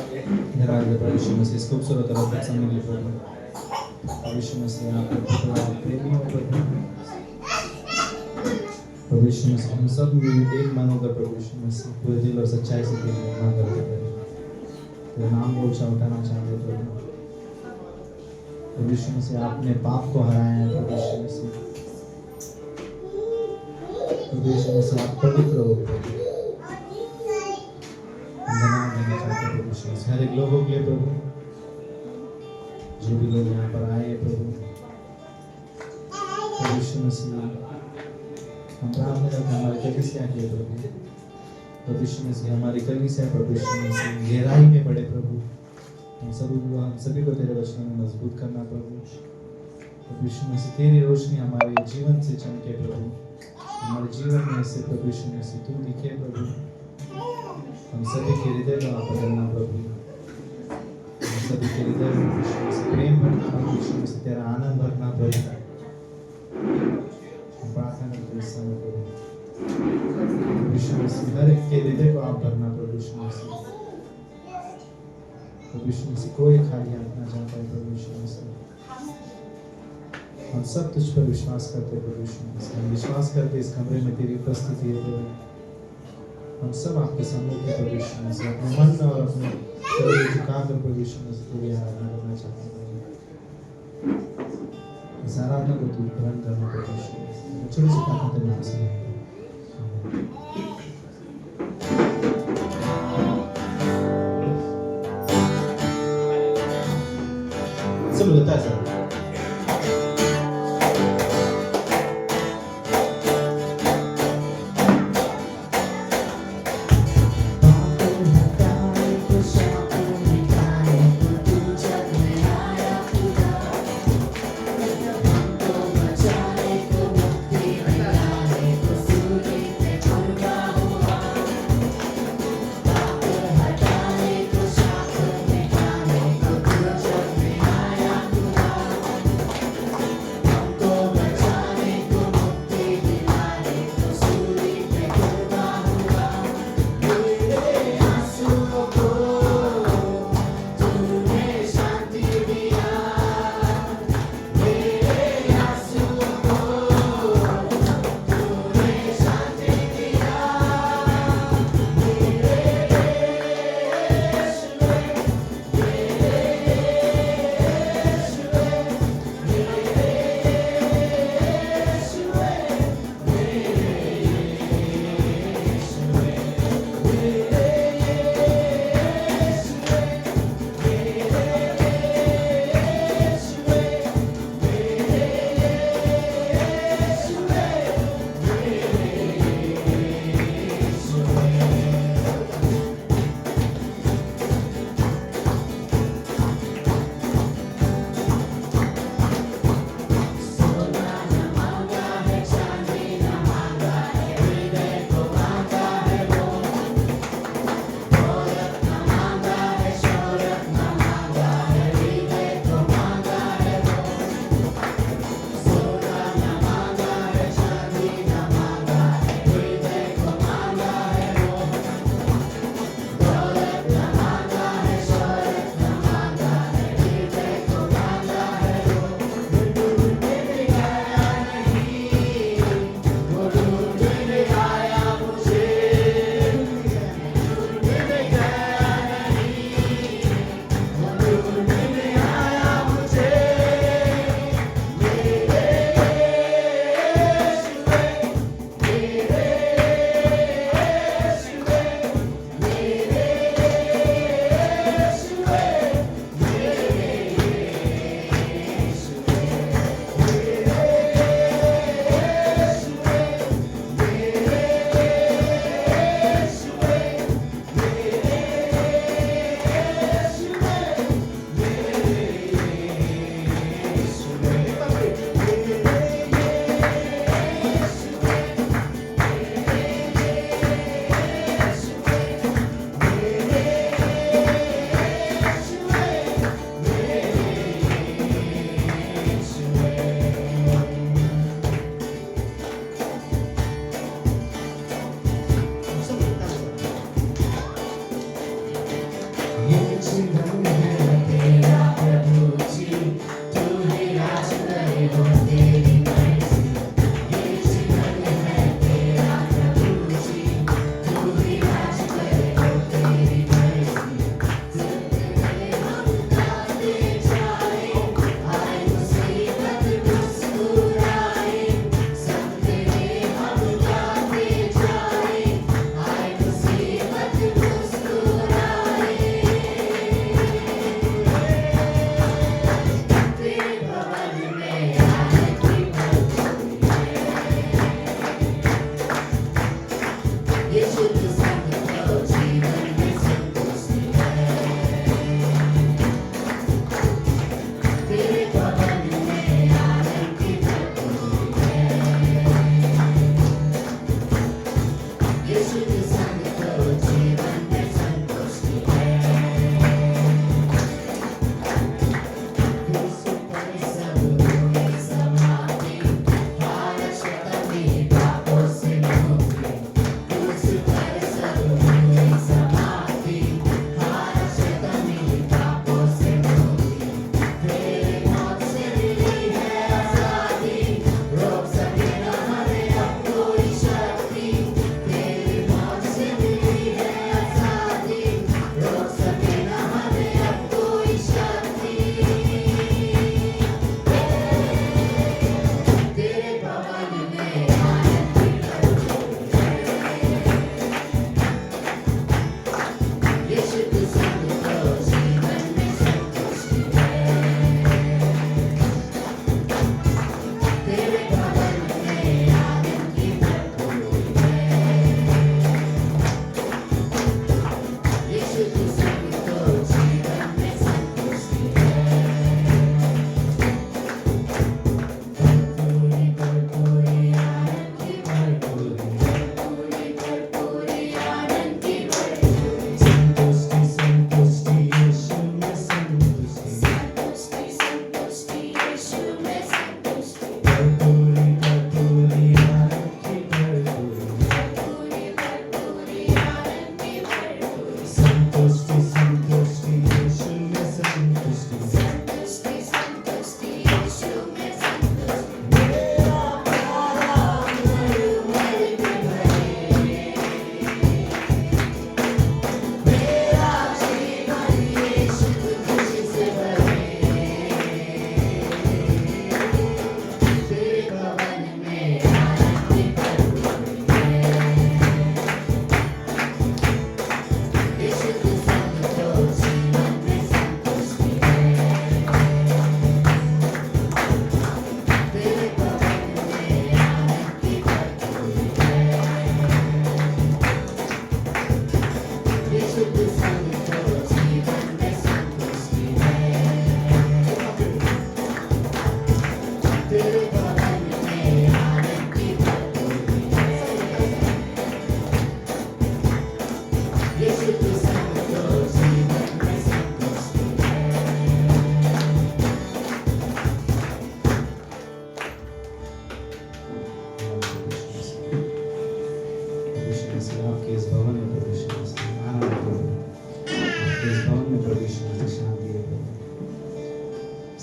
धन्यवाद प्रभु यीशु मसीह, इस खूबसूरत और अद्भुत समय के लिए प्रभु यीशु मसीह, आप प्रेमी हो प्रभु यीशु मसीह। हम सब एक मन होकर प्रभु यीशु मसीह पूरे दिल और सच्चाई से तेरी महिमा करते हैं, तेरा नाम को ऊंचा उठाना चाहते प्रभु यीशु मसीह। आपने पाप को हराया है प्रभु यीशु मसीह, प्रभु यीशु मसीह आप पवित्र हो प्रभु। धन्यवाद देना चाहते प्रभु यीशु मसीह हर एक लोगों के लिए प्रभु, जो भी लोग यहाँ पर आए प्रभु यीशु मसीह। हम प्रार्थना करते हैं हमारी कलीसिया के लिए प्रभु यीशु मसीह, हमारी कलीसिया प्रभु यीशु मसीह गहराई में बढ़े प्रभु। हम सभी को तेरे वचन में मजबूत करना प्रभु यीशु मसीह। तेरी रोशनी हमारे जीवन से चमके प्रभु, हमारे जीवन में से प्रभु यीशु मसीह तू दिखे प्रभु। हम सभी के हृदय को आप बदलना प्रभु, हम सभी के हृदय में यीशु मसीह प्रेम भरना प्रभु यीशु मसीह, तेरा आनंद भरना प्रभु। हम प्रार्थना करते हैं इस समय प्रभु यीशु मसीह, हर एक के हृदय को आप भरना प्रभु यीशु मसीह। प्रभु यीशु मसीह कोई खाली हाथ ना जाता है प्रभु यीशु मसीह। हम सब तुझ पर विश्वास करते हैं प्रभु यीशु मसीह। हम विश्वास करते इस कमरे में तेरी उपस्थिति है प्रभु। हम सब आपके सम्मुख है प्रभु यीशु मसीह, अपने मन में और अपने शरीर झुकाकर प्रभु यीशु मसीह तेरी आराधना करना चाहते हैं प्रभु। इस आराधना को तू ग्रहण करना प्रभु यीशु मसीह। छोटे से प्रार्थना तेरे नाम से मांगते हैं। सब लोग बताया सर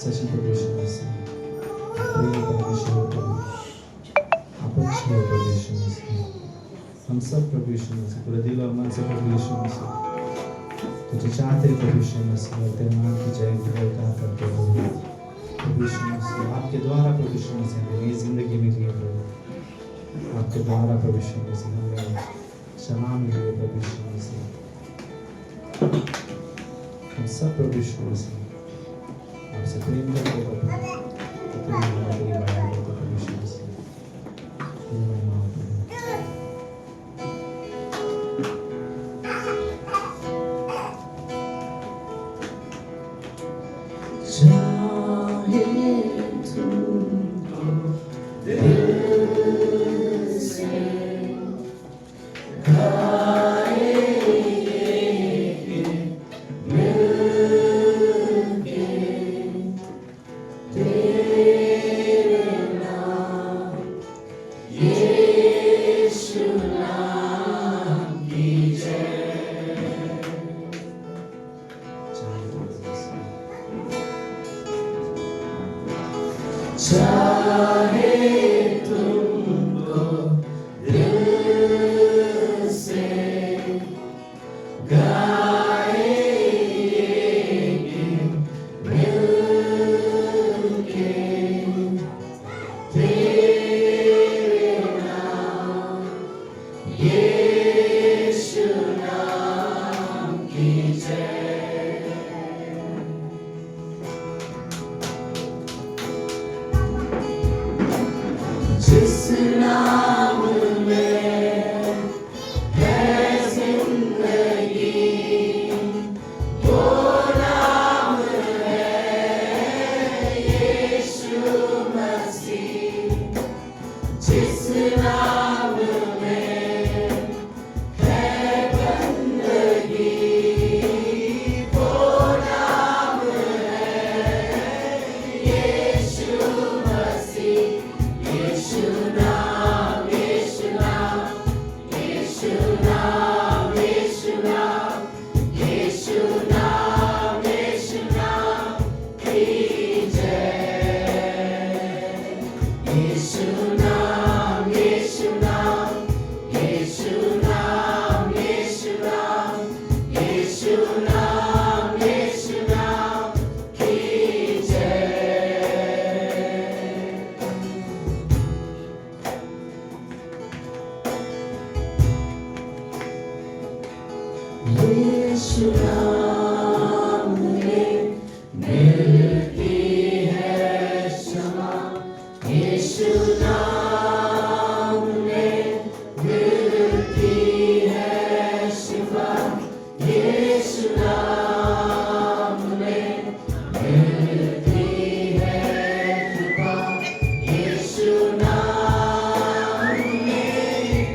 Session प्रवेश मसीह, प्रिय परमेश्वर प्रभु, अपन छे प्रवेश मसीह, हम सब प्रवेश मसीह, पूरे दिल और मन से प्रवेश मसीह, तुझे चाहते प्रवेश मसीह, और तेरे नाम की जय विजयता करते हुए प्रवेश मसीह, आपके द्वारा प्रवेश मसीह हमें नई जिंदगी मिली है प्रभु, आपके द्वारा प्रवेश मसीह हमें क्षमा मिली है प्रवेश मसीह, हम सब प्रवेश मसीह आपसे प्रेम करते प्रभु, तेरी महिमा तेरी बड़ाई करते प्रवेश मसीह, तेरी महिमा हो प्रभु। चाहे तुमको दिल से चाहे तुमको दिल से गाएंगे मिलके तेरे नाम यीशु नाम की जय। जिस नाम में है जिंदगी वो नाम है यीशु मसीह। जिस नाम में है बंदगी वो नाम है यीशु मसीह। यीशु नाम यीशु नाम यीशु नाम यीशु नाम यीशु नाम यीशु नाम की जय। यीशु नाम यीशु नाम यीशु नाम यीशु नाम यीशु नाम यीशु नाम की जय। यीशु नाम में मिलती है क्षमा। यीशु नाम में मिलती है शिफा। यीशु नाम में मिलती है कृपा। यीशु नाम में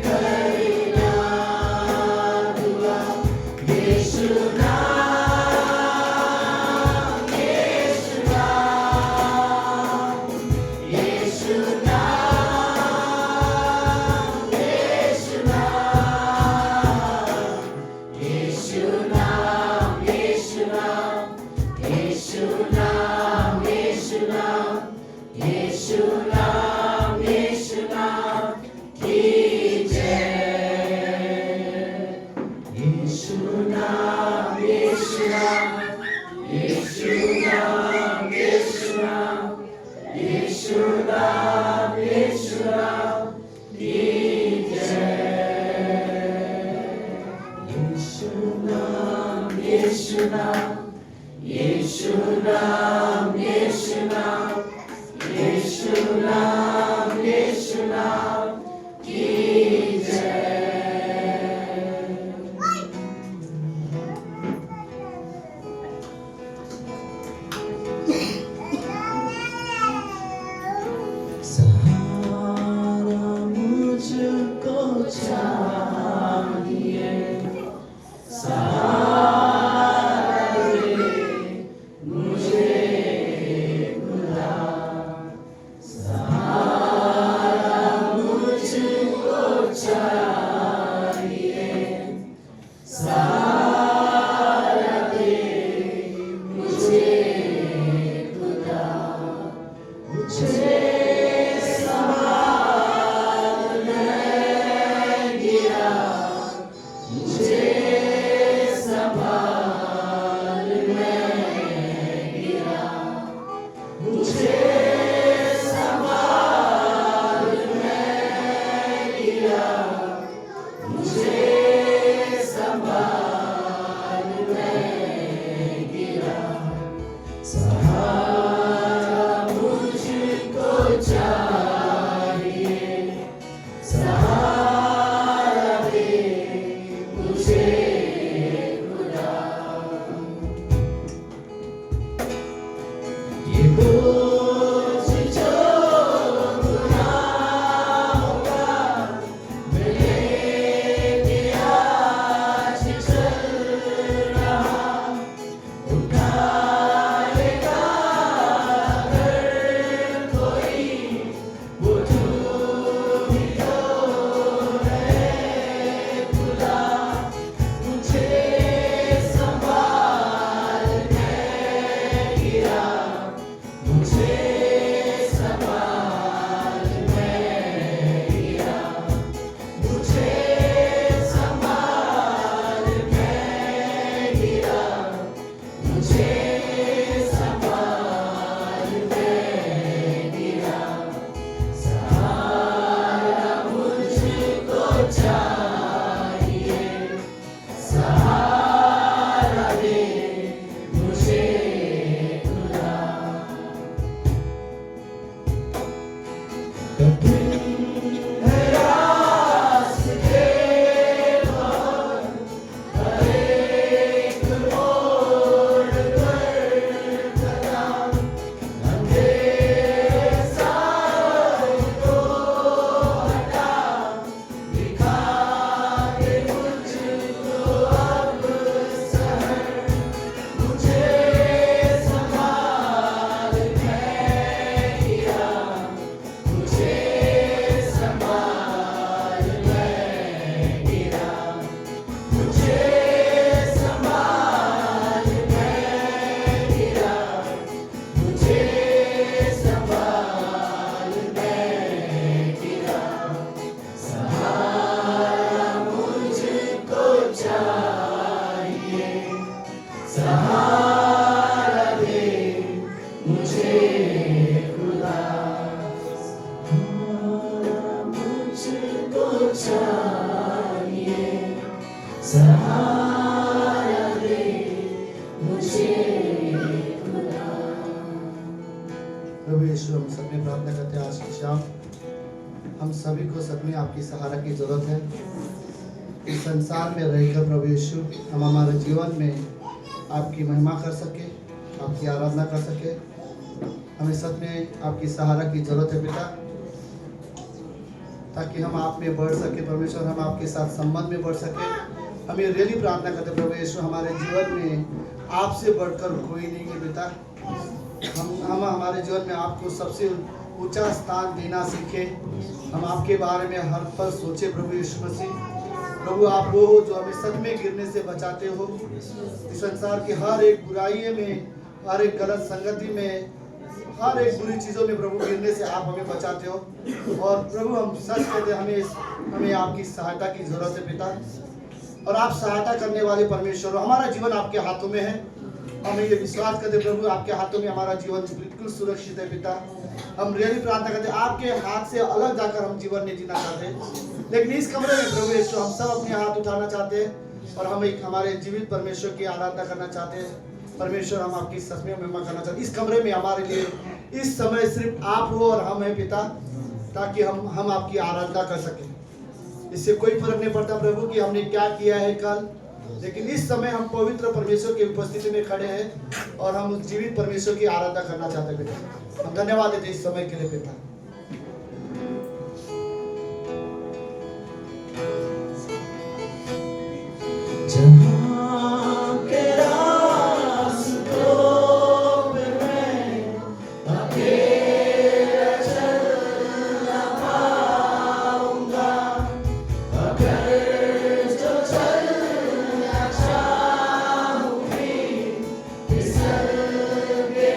करना दुआ। यीशु नाम यीशु नाम यीशु नाम यीशु नाम यीशु नाम यीशु नाम यीशु नाम यीशु नाम यीशु नाम यीशु नाम की जय। यीशु नाम यीशु नाम यीशु नाम यीशु नाम यीशु नाम यीशु नाम की जय। यीशु नाम यीशु नाम यीशु नाम यीशु नाम यीशु नाम यीशु नाम की जय। सहारा मुझको चाहिए। सहारा दे मुझे खुदा। सहारा सहारा दे मुझे खुदा, मुझको चाहिए सहारा दे मुझे खुदा। प्रभु यीशु, हम सब में प्रार्थना करते हैं आज की शाम हम सभी को सच में आपकी सहारा की जरूरत है। इस संसार में रहकर प्रभु यीशु हम हमारे जीवन में आपकी महिमा कर सके, आपकी आराधना कर सके। हमें सच में आपकी सहारा की जरूरत है पिता, ताकि हम आप में बढ़ सके परमेश्वर, हम आपके साथ संबंध में बढ़ सके। हम ये रियली प्रार्थना करते प्रभु यीशु, हमारे जीवन में आपसे बढ़कर कोई नहीं है पिता। हम हमारे जीवन में आपको सबसे ऊंचा स्थान देना सीखे। हम आपके बारे में हर पल सोचे प्रभु यीशु मसीह। प्रभु आप वो हो जो हमें सच में गिरने से बचाते हो। इस संसार की हर एक बुराई में, हर एक गलत संगति में, हर एक बुरी चीज़ों में प्रभु गिरने से आप हमें बचाते हो। और प्रभु हम सच कहते हैं हमें आपकी सहायता की जरूरत है पिता, और आप सहायता करने वाले परमेश्वर हो। हमारा जीवन आपके हाथों में है। हम ये विश्वास करते प्रभु आपके हाथों में हमारा जीवन बिल्कुल सुरक्षित है पिता। हम रियली प्रार्थना करते आपके हाथ से अलग जाकर हम जीवन नहीं जीना चाहते, लेकिन इस कमरे में प्रभु यीशु हम सब अपने हाथ उठाना चाहते हैं और हम एक हमारे जीवित परमेश्वर की आराधना करना चाहते हैं। परमेश्वर हम आपकी सच में महिमा करना चाहते हैं। इस कमरे में हमारे लिए इस समय सिर्फ आप हो और हम हैं पिता, ताकि हम आपकी आराधना कर सकें। इससे कोई फर्क नहीं पड़ता प्रभु कि हमने क्या किया है कल, लेकिन इस समय हम पवित्र परमेश्वर की उपस्थिति में खड़े हैं और हम उस जीवित परमेश्वर की आराधना करना चाहते हैं पिता। हम धन्यवाद देते इस समय के लिए पिता। जहाँ के रास्तों पे मैं अकेला चल ना पाऊंगा, अगर जो चलना चाहूँ भी फिसल के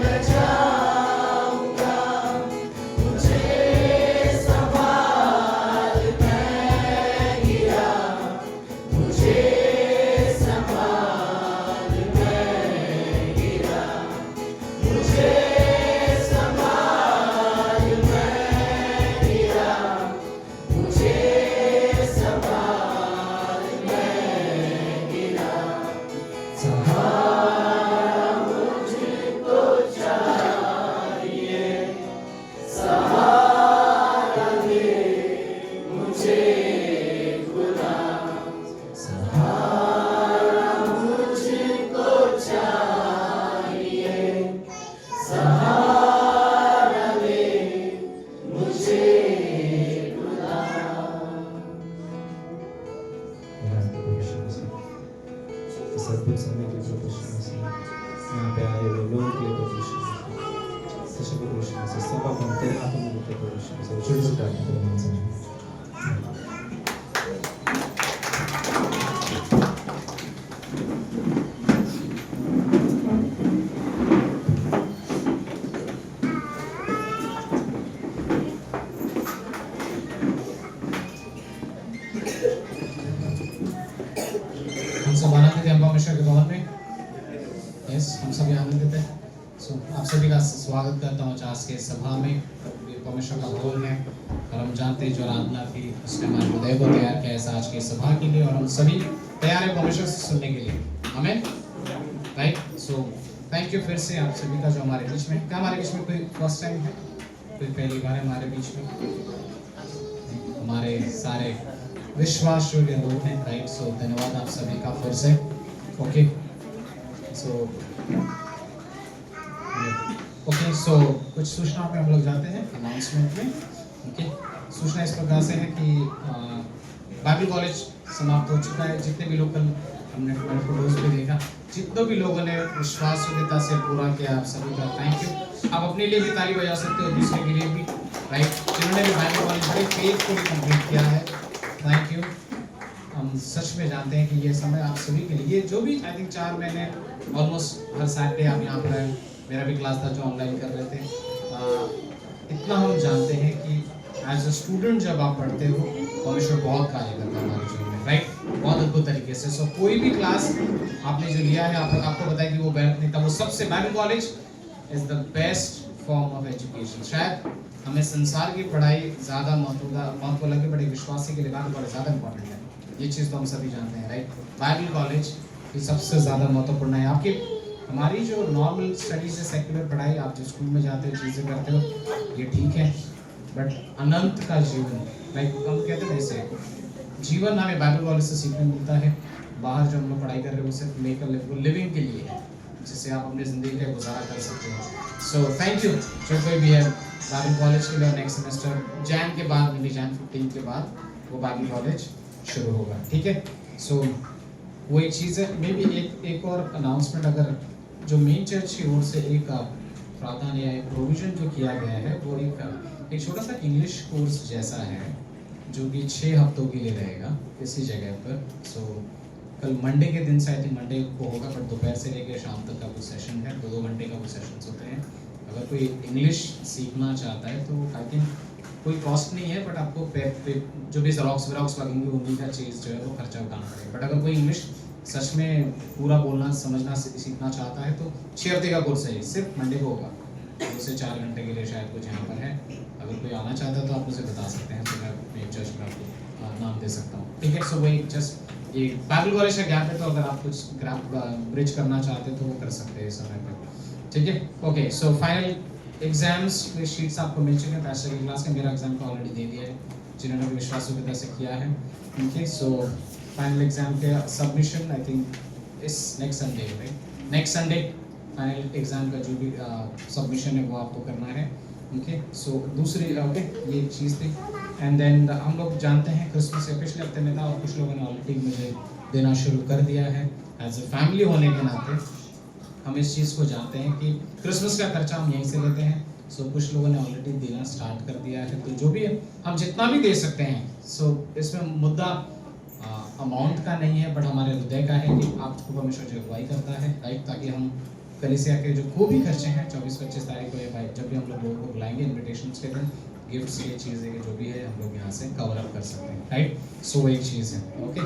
मैं जाऊंगा। मुझे संभाल मैं गिरा, मुझे संभाल मैं गिरा, मुझे संभाल मैं गिरा, मुझे संभाल मैं गिरा। सहारा मुझको चाहिए, सहारा दे मुझे खुदा, सहारा मुझको चाहिए, सहारा दे मुझे खुदा। इस अद्भुत समय के प्रभु यीशु मसीह, यहाँ पे आए हुए लोगों के लिए प्रभु यीशु मसीह, सच्चे प्रभु यीशु मसीह, सब आप हम तेरे हाथों में देते प्रभु यीशु मसीह। छोटे से प्रार्थना करें हम सब। हम सब आनंदित हैं परमेश्वर के भवन में। यस, हम सभी आनंदित हैं। सो आप सभी का स्वागत करता हूँ आज के सभा में। ये परमेश्वर का भवन है और हम जानते हैं जो आराधना थी उसने हमारे हृदय को तैयार किया है आज की सभा के लिए, और हम सभी तैयार हैं परमेश्वर से सुनने के लिए। आमीन, राइट। सो थैंक यू फिर से आप सभी का जो हमारे बीच में। क्या हमारे बीच में कोई फर्स्ट टाइम है, कोई पहली बार है हमारे बीच में? हमारे सारे विश्वास योग्य लोग हैं, राइट। सो धन्यवाद आप सभी का फिर से। ओके, सो कुछ सूचना पे हम लोग जाते हैं अनाउंसमेंट में। ओके, सूचना इस प्रकार से है कि बाइबल कॉलेज समाप्त हो चुका है। जितने भी लोग कल हमने फोटोज पे देखा, जितने भी लोगों ने विश्वास योग्यता से पूरा किया, आप सभी का थैंक यू। आप अपने लिए भी ताली बजा सकते हो, दूसरे के लिए भी, राइट। जिन्होंने भी बाइबल कॉलेज बड़े फेथफुली कंप्लीट किया है, थैंक यू। हम सच में जानते हैं कि ये समय आप सभी के लिए, जो भी आई थिंक 4 महीने ऑलमोस्ट हर सैटरडे आप यहाँ पर आए, मेरा भी क्लास था जो ऑनलाइन कर रहे थे। इतना हम जानते हैं कि एज अ स्टूडेंट जब आप पढ़ते हो, परमेश्वर बहुत कार्य करता है हमारे जीवन में, राइट। बहुत अद्भुत तरीके से। सो कोई भी क्लास आपने जो लिया है, आपको बताया कि वो बेस्ट नहीं था, वो सबसे Bible college is the best form of education. शायद हमें संसार की पढ़ाई ज़्यादा महत्व लगे, बट एक विश्वासी के लिए बाइबल कॉलेज ज़्यादा इंपॉर्टेंट है। ये चीज़ तो हम सभी जानते हैं, राइट। बाइबल कॉलेज ये सबसे ज़्यादा महत्वपूर्ण है। आपकी हमारी जो नॉर्मल स्टडीज है, सेक्युलर पढ़ाई, आप जो स्कूल में जाते हो, चीज़ें करते हो, ये ठीक है, बट अनंत का जीवन, लाइक हम कहते हैं जैसे जीवन हमें बाइबल कॉलेज से सीखने मिलता है। बाहर जो हम लोग पढ़ाई कर रहे हैं वो सिर्फ मेक अ लिविंग के लिए है, जिससे आप अपनी ज़िंदगी का गुजारा कर सकते हो। सो थैंक यू जो कोई भी है बाइबल कॉलेज के लिए। नेक्स्ट सेमेस्टर जैन के बाद, मेबी जैन 15 के बाद वो बाइबल कॉलेज शुरू होगा, ठीक है। सो वो एक चीज़ है। मे बी एक और अनाउंसमेंट, अगर जो मेन चर्च की ओर से एक प्रावधान या एक प्रोविज़न जो किया गया है, वो एक छोटा सा इंग्लिश कोर्स जैसा है जो कि 6 हफ्तों के लिए रहेगा इसी जगह पर। सो कल मंडे के दिन से, आई थिंक मंडे को होगा, बट दोपहर से लेकर शाम तक का कुछ सेशन है, 2 घंटे का कुछ सेशंस होते हैं। अगर कोई इंग्लिश सीखना चाहता है तो आई थिंक कोई कॉस्ट नहीं है, बट आपको पे जो भी ज़ेरॉक्स लगेंगे उन्हीं का चीज़ जो है वो खर्चा उठाना पड़ेगा। बट अगर कोई इंग्लिश सच में पूरा बोलना समझना सीखना चाहता है तो 6 हफ्ते का कोर्स है, सिर्फ मंडे को होगा, 2 से 4 घंटे के लिए शायद कुछ यहाँ पर है। अगर कोई आना चाहता है तो आप मुझे बता सकते हैं, तो मैं अपने चर्च में आपको नाम दे सकता हूँ, ठीक है। सो वही जस्ट ये बाइबल कॉलेज का गैप है, तो अगर आप कुछ ब्रिज करना चाहते हैं तो वो कर सकते हैं इस समय पर, ठीक है। ओके, सो फाइनल एग्जाम्स के शीट्स आपको मिल चुके हैं पैसे की क्लास के। मेरा एग्जाम को ऑलरेडी दे दिया है जिन्होंने भी विश्वासयोग्यता से किया है, ठीक है। सो फाइनल एग्जाम के सबमिशन आई थिंक इस next Sunday, right, next Sunday final exam का जो भी सबमिशन है वो आपको करना है, ओके। सो दूसरी ओके ये चीज़ थी। एंड देन हम लोग जानते हैं क्रिसमस के पिछले हफ्ते में था और कुछ लोगों ने ऑलरेडी मुझे देना शुरू कर दिया है। एज ए फैमिली होने के नाते हम इस चीज़ को जानते हैं कि क्रिसमस का खर्चा हम यहीं से लेते हैं। सो कुछ लोगों ने ऑलरेडी देना स्टार्ट कर दिया है, तो जो भी है हम जितना भी दे सकते हैं। सो इसमें मुद्दा अमाउंट का नहीं है, बट हमारे हृदय का है कि आपको परमेश्वर जो अगुवाई करता है, राइट, ताकि हम कलीसिया के जो को भी खर्चे हैं 24-25 तारीख को या भाई जब भी हम लोग लोगों को बुलाएंगे इन्विटेशन के दिन, गिफ्ट्स ये चीज़ें के जो भी है हम लोग यहाँ से कवर अप कर सकते हैं, राइट। सो एक चीज़ है, ओके।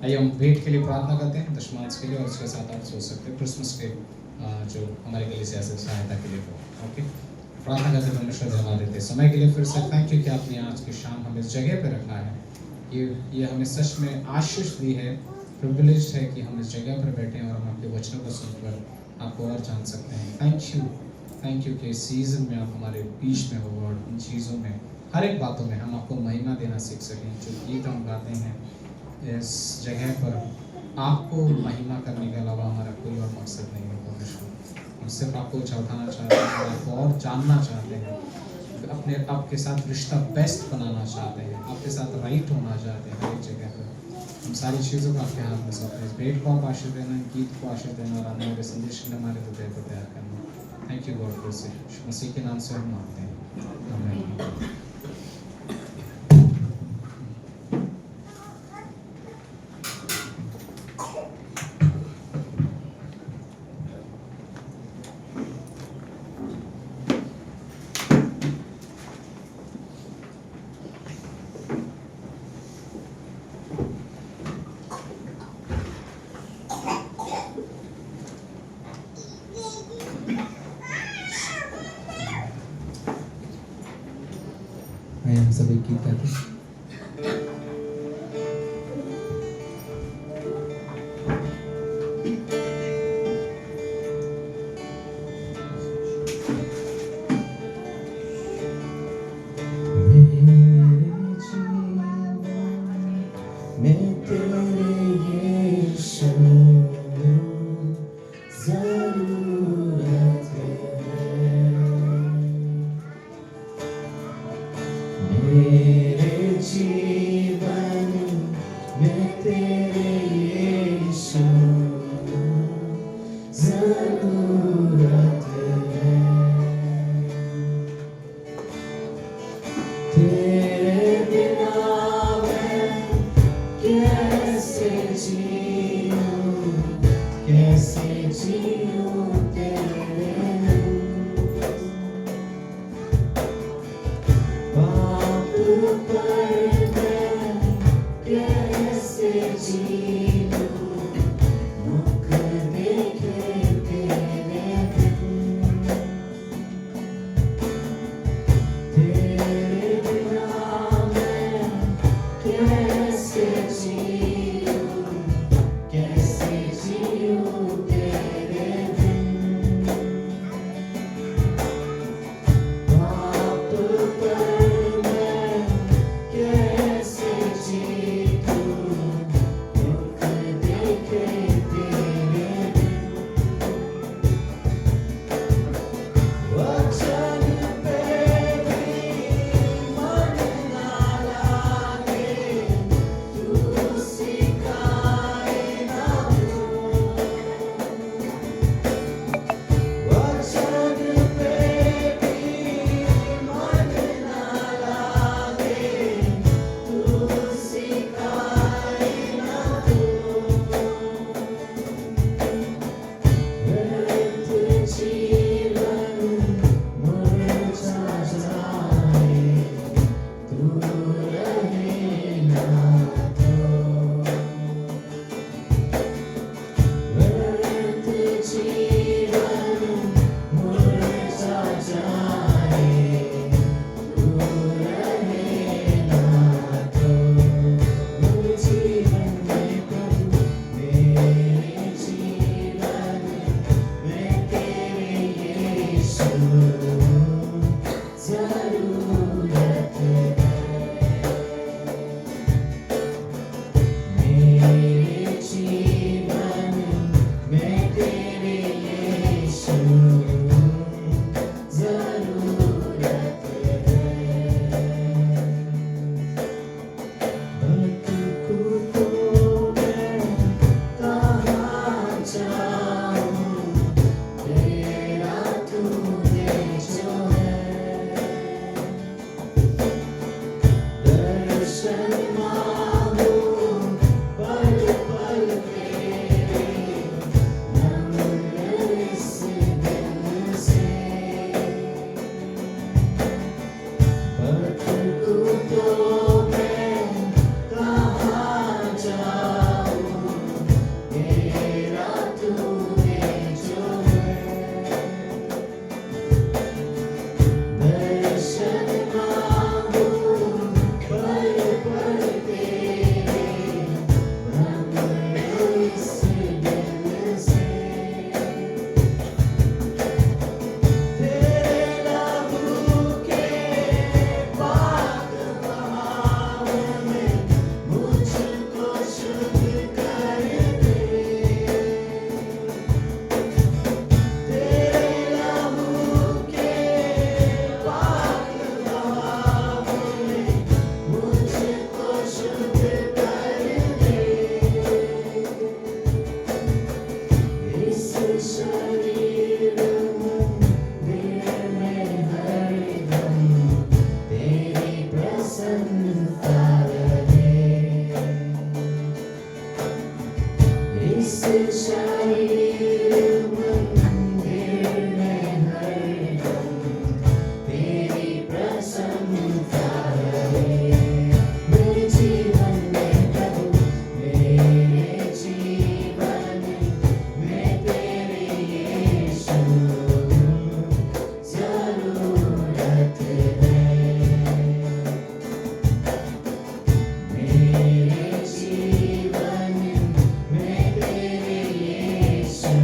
आइए हम वेट के लिए प्रार्थना करते हैं, दशमांश के लिए, और उसके साथ आप सोच सकते हैं क्रिसमस के जो हमारे कलीसिया से सहायता के लिए हो, ओके। प्रार्थना करते हैं परमेश्वर जी हमारे देते समय के लिए फिर से थैंक यू कि आपने आज की शाम हमें इस जगह पर रखा है। ये हमें सच में आशीष दी है, प्रिविलेज है कि हम इस जगह पर बैठे हैं और हम आपके वचनों को सुनकर आपको और जान सकते हैं। थैंक यू कि इस सीज़न में आप हमारे बीच में हो और इन चीज़ों में, हर एक बातों में हम आपको महिमा देना सीख सकें। जो गीत हम गाते हैं इस जगह पर, आपको महिमा करने के अलावा हमारा कोई और मकसद नहीं है परमेश्वर। हम सिर्फ आपको चढ़ाना चाहते हैं, आपको और जानना चाहते हैं, अपने आपके साथ रिश्ता बेस्ट बनाना चाहते हैं, आपके साथ राइट होना चाहते हैं हर एक जगह पर। हम सारी चीज़ों को आपके हाथ में सौंपते हैं। इस भेंट को आप आशीष देना, गीत को आशीष देना और आने वाले संदेश के लिए हमारे हृदय को तैयार करना। थैंक यू गॉड, फिर से मसीह के नाम से हम मांगते हैं, आमीन। हम सभी गीत गाते हैं। कैसे जी शरीर मंदिर में हरदम तेरी प्रसन्नता रहे। इस शरीर मंदिर में हरदम तेरी प्रसन्नता रहे। मेरे जीवन में प्रभु, मेरे जीवन में तेरी यीशु जरूरत है। मेरे जीवन में तेरी यीशु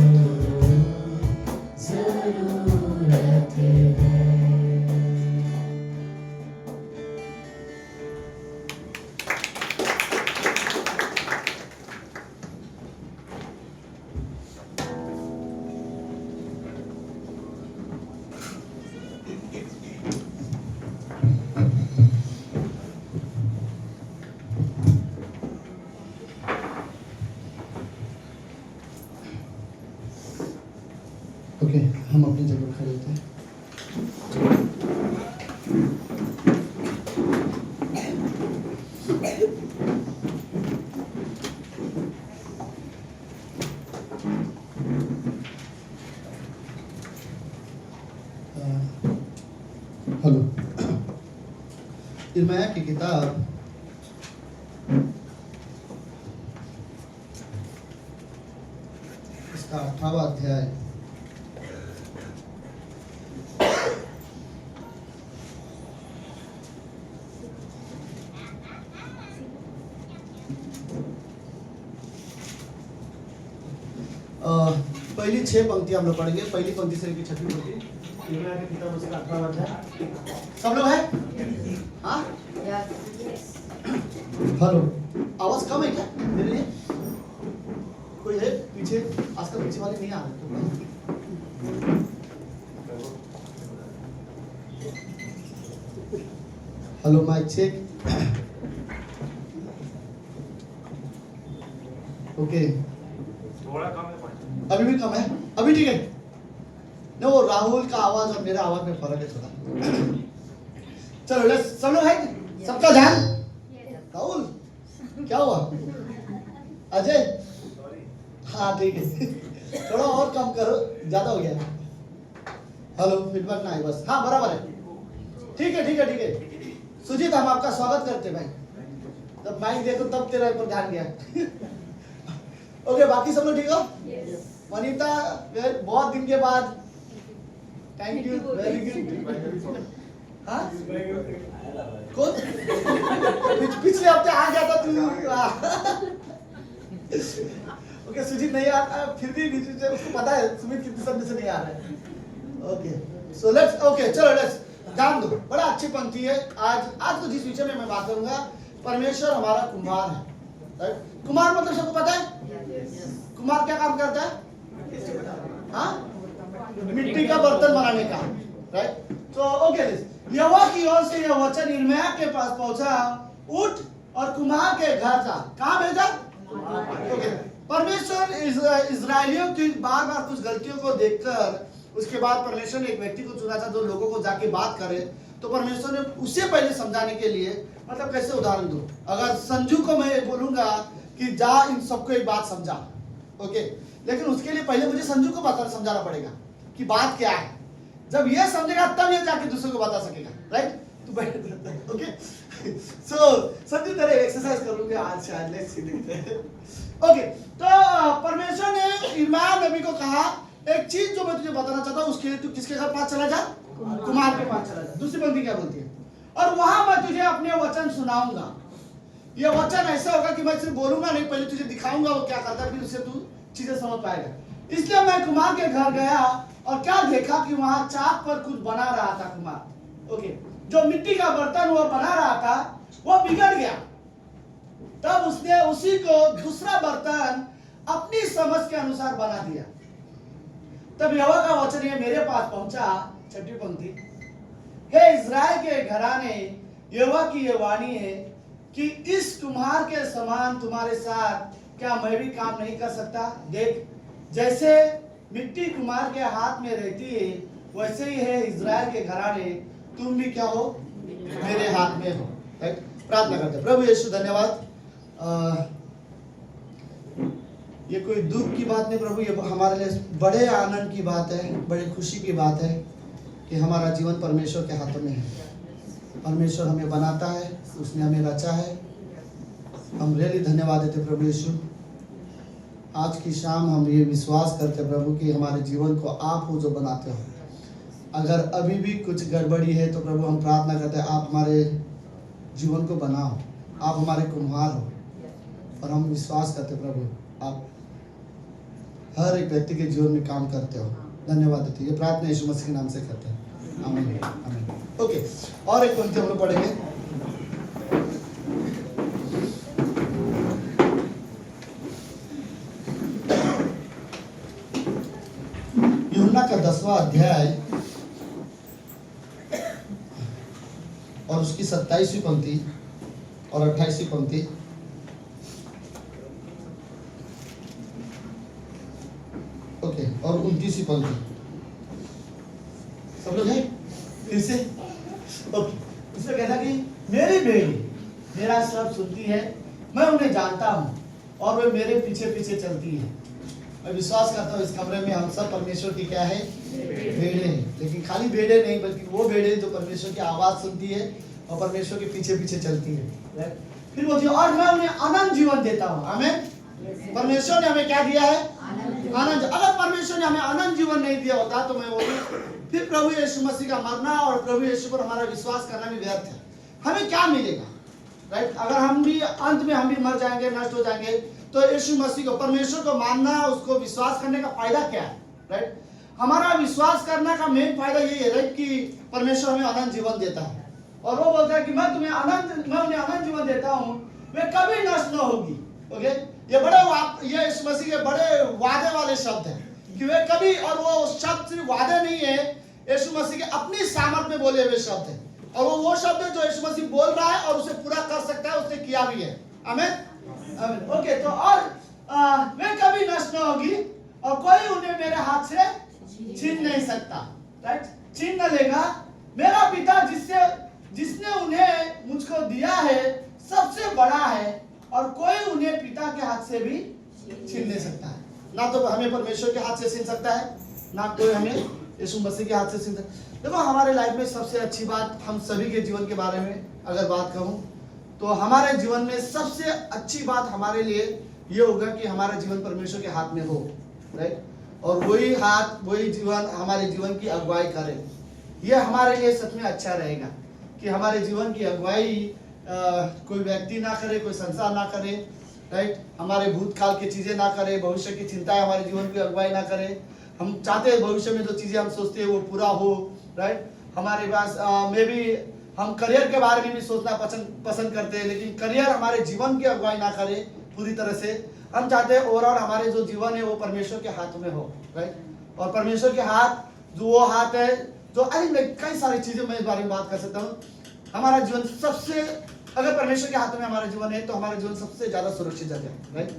जरूरत है। ओके, हम अपनी जगह खड़े होते हैं। हेलो, यिर्मयाह की किताब इसका 18वां अध्याय पहली 6 पंक्ति हम लोग पढ़ेंगे। पहली पंक्ति से लेकर 6वीं पंक्ति यिर्मयाह की किताब उसका 18वां अध्याय। सब लोग हैं? हाँ, हेलो, आवाज कम है क्या मेरे लिए? कोई है पीछे? आजकल पीछे वाले नहीं आ रहे। Hello, mic check. ओके, थोड़ा कम है। अभी भी कम है? अभी ठीक है ना? वो राहुल का आवाज और मेरा आवाज में फर्क है थोड़ा। चलो लेट्स, सब लोग हैं? सबका ध्यान? राहुल क्या हुआ? अजय, हाँ ठीक है। थोड़ा और कम करो, ज्यादा हो गया। हेलो, फीडबैक ना आए बस। हाँ बराबर है, ठीक है ठीक है ठीक है। सुजीत, हम आपका स्वागत करते भाई। जब माइक देखो तब तेरा ऊपर ध्यान गया। ओके, बाकी सब लोग ठीक हो? वनीता, बहुत दिन के बाद। Thank you, very good. हाँ कौन? पिछले हफ्ते आ गया था तू। ओके, सुजीत नहीं आता, फिर भी उसको पता है सुमित कितने समय से नहीं आ रहा है। ओके, सो लेट्स, ओके चलो लेट्स ध्यान दो। बड़ा अच्छी पंक्ति है। आज तो जिस विषय में मैं बात करूंगा, परमेश्वर हमारा कुम्हार है। राइट? कुम्हार मतलब सबको पता है? कुम्हार क्या काम करता है? हाँ, मिट्टी का बर्तन बनाने का। राइट? तो ओके, यहोवा की ओर से यह वचन यिर्मयाह के पास पहुंचा, उठ और कुम्हार के घर जा। कहाँ भेजा? ओके, परमेश्वर इजरायलियों की बार बार कुछ गलतियों को देखकर उसके बाद परमेश्वर ने एक व्यक्ति को चुना था जो लोगों को जाके बात करे। तो परमेश्वर ने उसे पहले समझाने के लिए, मतलब कैसे उदाहरण दूं, अगर संजू को मैं बोलूंगा कि जा इन सबको एक बात समझा, ओके, लेकिन उसके लिए पहले मुझे संजू को समझाना पड़ेगा कि बात क्या है। जब ये समझेगा तब ये जाके दूसरे को बता सकेगा। राइट? तो बैठ, ओके। सो संजू तेरे एक्सरसाइज करूंगे आज शायद, लेट्स सी, देखते हैं। ओके, तो परमेश्वर ने यिर्मयाह नबी को कहा, एक चीज जो मैं तुझे बताना चाहता हूं, उसके लिए तू किसके घर पास चला जा? कुम्हार के पास चला जा। दूसरी पंक्ति क्या बोलती है? और वहां मैं तुझे अपने वचन सुनाऊंगा। ये वचन ऐसा होगा कि मैं सिर्फ बोलूंगा नहीं, पहले तुझे दिखाऊंगा वो क्या करता है, फिर उससे तू चीजें समझ पाएगा। इसलिए मैं कुम्हार के घर गया और क्या देखा कि वहां चाक पर कुछ बना रहा था कुम्हार। ओके, जो मिट्टी का बर्तन वो बना रहा था वो बिगड़ गया। तब उसने उसी को दूसरा बर्तन अपनी समझ के अनुसार बना दिया। तब यहोवा का वचन ये मेरे पास पहुंचा, 6वीं पंक्ति, हे इज़राइल के घराने, यहोवा की ये वाणी है कि इस कुम्हार के समान तुम्हारे साथ क्या मैं भी काम नहीं कर सकता? देख, जैसे मिट्टी कुम्हार के हाथ में रहती है, वैसे ही है इज़राइल के घराने, तुम भी क्या हो, मेरे हाथ में हो। राइट, प्रार्थना करते हैं। प्रभु यीशु धन्यवाद। ये कोई दुख की बात नहीं प्रभु, ये हमारे लिए बड़े आनंद की बात है, बड़ी खुशी की बात है कि हमारा जीवन परमेश्वर के हाथों में है। परमेश्वर हमें बनाता है, उसने हमें रचा है। हम रियली धन्यवाद देते प्रभु यीशु। आज की शाम हम ये विश्वास करते प्रभु कि हमारे जीवन को आप हो जो बनाते हो। अगर अभी भी कुछ गड़बड़ी है तो प्रभु हम प्रार्थना करते हैं, आप हमारे जीवन को बनाओ, आप हमारे कुम्हार हो। और हम विश्वास करते प्रभु आप हर एक व्यक्ति के जीवन में काम करते हो। धन्यवाद देते, ये प्रार्थना यीशु मसीह के नाम से करते हैं, आमीन आमीन। ओके, और एक पंक्ति हम लोग पढ़ेंगे। यूहन्ना का 10वां अध्याय और उसकी 27वीं पंक्ति और 28वीं पंक्ति। ओके, और 29वीं पंक्ति। सब लोग हैं फिर से? ओके, इसमें कहना कि मेरी बेटी मेरा सब सुनती है, मैं उन्हें जानता हूँ और वे मेरे पीछे पीछे चलती है। मैं विश्वास करता हूँ इस कमरे में हम सब परमेश्वर की क्या है, भेड़े हैं। लेकिन खाली भेड़े नहीं, बल्कि वो भेड़े जो परमेश्वर की आवाज सुनती है और परमेश्वर के पीछे पीछे चलती है। फिर बोलती है और मैं उन्हें अनंत जीवन देता हूँ। आमीन। परमेश्वर ने हमें क्या दिया है, आनंद। अगर परमेश्वर ने हमें अनंत जीवन नहीं दिया होता तो मैं बोलूँ फिर प्रभु यीशु मसीह का मरना और प्रभु यीशु पर हमारा विश्वास करना भी व्यर्थ है। हमें क्या मिलेगा? राइट, अगर हम भी अंत में हम भी मर जाएंगे, नष्ट हो जाएंगे, तो यीशु मसीह को, परमेश्वर को मानना, उसको विश्वास करने का फायदा क्या है? राइट, हमारा विश्वास करने का मेन फायदा यही है राइट, कि परमेश्वर हमें अनंत जीवन देता है। और वो बोलता है कि मैं उन्हें अनंत जीवन देता हूँ, वे कभी नष्ट न होगी। ओके, ये यीशु मसीह के बड़े वादे वाले शब्द हैं कि वे कभी, और वो शब्द सिर्फ वादे नहीं है, यीशु मसीह के अपनी सामर्थ में बोले हुए शब्द हैं। और वो शब्द है जो यीशु मसीह बोल रहा है और उसे पूरा कर सकता है, उसने किया भी है। आमीन आमीन। ओके, तो और वे कभी नष्ट न होगी और कोई उन्हें मेरे हाथ से छीन नहीं सकता। राइट, छीन न लेगा। मेरा पिता जिसने उन्हें मुझको दिया है सबसे बड़ा है और कोई उन्हें पिता के हाथ से भी छीन नहीं सकता है। ना तो हमें परमेश्वर के हाथ से छीन सकता है, ना कोई हमें यीशु मसीह के हाथ से छीन सकता है। देखो, हमारे लाइफ में सबसे अच्छी बात, हम सभी के जीवन के बारे में अगर बात कहूँ तो हमारे जीवन में सबसे अच्छी बात हमारे लिए ये होगा कि हमारा जीवन परमेश्वर के हाथ में हो। राइट, और वही हाथ, वही जीवन हमारे जीवन की अगुवाई करे। ये हमारे लिए सच में अच्छा रहेगा कि हमारे जीवन की अगुवाई कोई व्यक्ति ना करे, कोई संसार ना करे। राइट, हमारे भूतकाल की चीज़ें ना करे, भविष्य की चिंताएं हमारे जीवन की अगुवाई ना करे। हम चाहते हैं भविष्य में जो चीज़ें हम सोचते हैं वो पूरा हो। राइट, हमारे पास में भी हम करियर के बारे में भी सोचना पसंद करते हैं, लेकिन करियर हमारे जीवन की अगुवाई ना करे पूरी तरह से। हम चाहते हैं ओवरऑल हमारे जो जीवन है वो परमेश्वर के हाथ में हो। राइट, और परमेश्वर के हाथ जो वो हाथ है जो कई सारी चीज़ें मैं इस बारे में बात कर सकता हूँ। हमारा जीवन सबसे, अगर परमेश्वर के हाथ में हमारा जीवन है तो हमारा जीवन सबसे ज़्यादा सुरक्षित जगह है। राइट,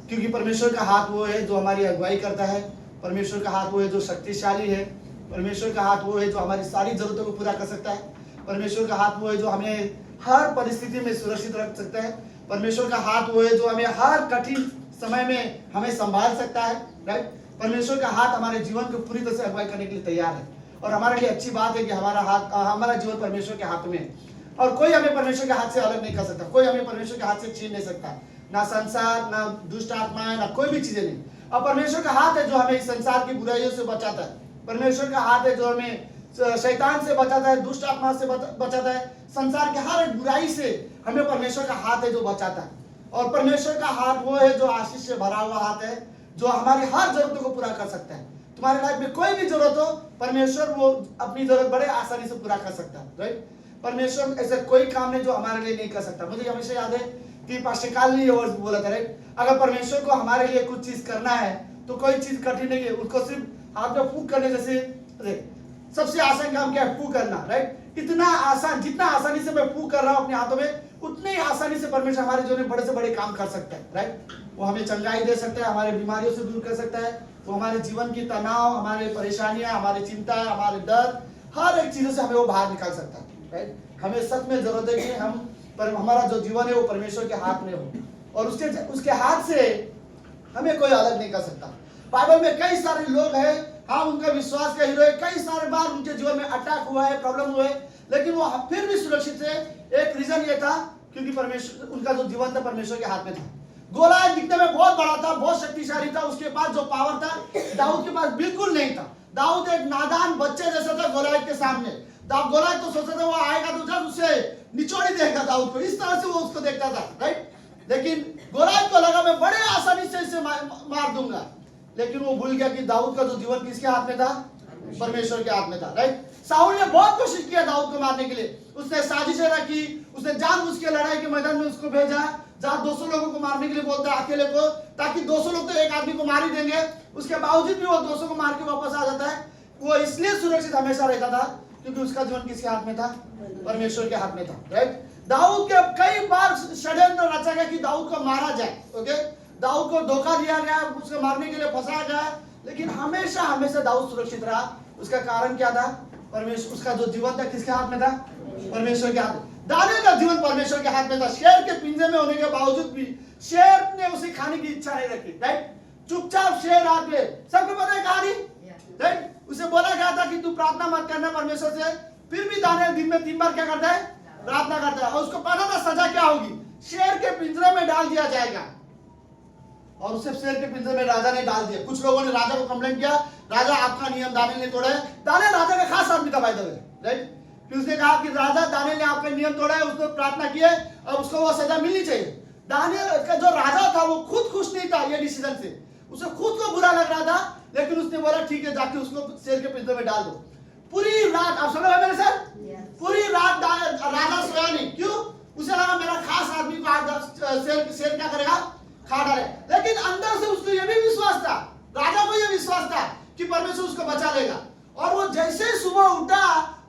क्योंकि परमेश्वर का हाथ वो है जो हमारी अगुवाई करता है। परमेश्वर का हाथ वो है जो शक्तिशाली है। परमेश्वर का हाथ वो है जो हमारी सारी जरूरतों को पूरा कर सकता है। परमेश्वर का हाथ वो है जो हमें हर परिस्थिति में सुरक्षित रख सकता है। परमेश्वर का हाथ वो है जो हमें हर कठिन समय में हमें संभाल सकता है। राइट, परमेश्वर का हाथ हमारे जीवन को पूरी तरह से अगुवाई करने के लिए तैयार है। और हमारे लिए अच्छी बात है कि हमारा जीवन परमेश्वर के हाथ में है और कोई हमें परमेश्वर के हाथ से अलग नहीं कर सकता। कोई हमें परमेश्वर के हाथ से छीन नहीं सकता, ना संसार, ना दुष्ट आत्माएं, ना कोई भी चीजें नहीं। और परमेश्वर का हाथ है जो हमें इस संसार की बुराइयों से बचाता है। परमेश्वर का हाथ है जो हमें शैतान से बचाता है, दुष्ट आत्मा से बचाता है, संसार के हर एक बुराई से हमें परमेश्वर का हाथ है जो बचाता है। और परमेश्वर का हाथ वो है जो आशीष से भरा हुआ हाथ है, जो हमारी हर जरूरतों को पूरा कर सकता है। तुम्हारे लाइफ में कोई भी जरूरत हो, परमेश्वर वो अपनी जरूरत बड़े आसानी से पूरा कर सकता है। राइट, परमेश्वर ऐसा कोई काम नहीं जो हमारे लिए नहीं कर सकता। मुझे हमेशा याद है कि पास्टर काल ने ये वर्ड बोला था। राइट, अगर परमेश्वर को हमारे लिए कुछ चीज करना है तो कोई चीज कठिन नहीं है, उसको सिर्फ हाथ में फूंक करने जैसे सबसे आसान काम क्या है, फूंक करना। राइट, इतना आसान, जितना आसानी से मैं फूंक कर रहा हूँ अपने हाथों में, उतनी आसानी से परमेश्वर हमारे जीवन में बड़े से बड़े काम कर सकता है। राइट, वो हमें चंगाई दे सकता है, हमारे बीमारियों से दूर कर सकता है, वो हमारे जीवन की तनाव, हमारे परेशानियां, हमारी चिंता, हमारे डर, हर एक चीजों से हमें वो बाहर निकाल सकता है, राइट। हमें सच में जरूरत है कि हमारा जो जीवन है वो परमेश्वर के हाथ में हो, और उसके हाथ से हमें कोई अलग नहीं कर सकता। बाइबल में कई सारे लोग हैं, हाँ उनका विश्वास का हीरो है, कई सारे बार उनके जीवन में अटैक हुआ है, प्रॉब्लम हुए, लेकिन वो फिर भी सुरक्षित है। एक रीजन ये था क्योंकि परमेश्वर, उनका जो जीवन था परमेश्वर के हाथ में था। गोलियत दिखने में बहुत बड़ा था, बहुत शक्तिशाली था, उसके पास जो पावर था दाऊद के पास बिल्कुल नहीं था। दाऊद एक नादान बच्चे जैसा था गोलियत के सामने। गोलियत तो सोचता था वो आएगा तो जब उसे निचोड़ ही देगा दाऊद को, इस तरह से वो उसको देखता था, राइट। लेकिन गोलियत को लगा मैं बड़े आसानी से इसे मार दूंगा, लेकिन वो भूल गया कि दाऊद का जो जीवन किसके हाथ में था, परमेश्वर के हाथ में था, राइट। साउल ने बहुत कोशिश किया दाऊद को मारने के लिए, उसने साजिशें रखी, उसने जानबूझ के लड़ाई के मैदान में उसको भेजा, जहां 200 लोगों को मारने के लिए बोलता है अकेले को, ताकि 200 लोग तो एक आदमी को मार ही देंगे, उसके बावजूद भी वो 200 को मार के वापस आ जाता है। वो इसलिए सुरक्षित हमेशा रहता था क्योंकि उसका जीवन किसके हाथ में था, परमेश्वर के हाथ में था, राइट। दाऊद के कई बार षड्यंत्र रचा गया कि दाऊद को मारा जाए, ओके, दाऊद को धोखा दिया गया, उसको मारने के लिए फंसाया गया, लेकिन हमेशा हमेशा दाऊद सुरक्षित रहा। उसका कारण क्या था, परमेश्वर, उसका जो जीवन था किसके हाथ में था, परमेश्वर के हाथ में। दानियेल का जीवन परमेश्वर के हाथ में था। शेर के पिंजरे में होने के बावजूद भी शेर ने उसे खाने की इच्छा नहीं रखी, राइट। चुपचाप शेर आके, सबको पता है कहानी, राइट। उसे बोला गया था कि तू प्रार्थना मत करना परमेश्वर से, फिर भी दानियेल दिन में 3 बार क्या करता है, प्रार्थना करता है, और उसको पता था सजा क्या होगी, शेर के पिंजरे में डाल दिया जाएगा। और उसे शेर के पिंजरे में राजा ने डाल दिया। कुछ लोगों ने राजा को कंप्लेंट किया, राजा आपका नियम दानियेल ने तोड़ा है। दानियेल राजा का खास आदमी था बाय द वे, राइट। फिर उसने कहा कि राजा दानियेल ने आपका नियम तोड़ा है, उसने प्रार्थना की है और उसको वो सजा मिलनी चाहिए। दानियेल का जो राजा था वो खुद खुश नहीं था ये डिसीजन से, उसे खुद को बुरा लग रहा था, लेकिन उसने बोला ठीक है जाके उसको शेर के पिंजरे में डाल दो। पूरी रात, आप समझ रहे मेरे साथ, पूरी रात राजा सोया नहीं, क्यों, उसे लगा मेरा खास आदमी को आज शेर क्या करेगा, खा डाले। लेकिन अंदर से उसको यह भी विश्वास था, राजा को यह विश्वास था कि परमेश्वर उसको बचा लेगा। और वो जैसे सुबह उठा,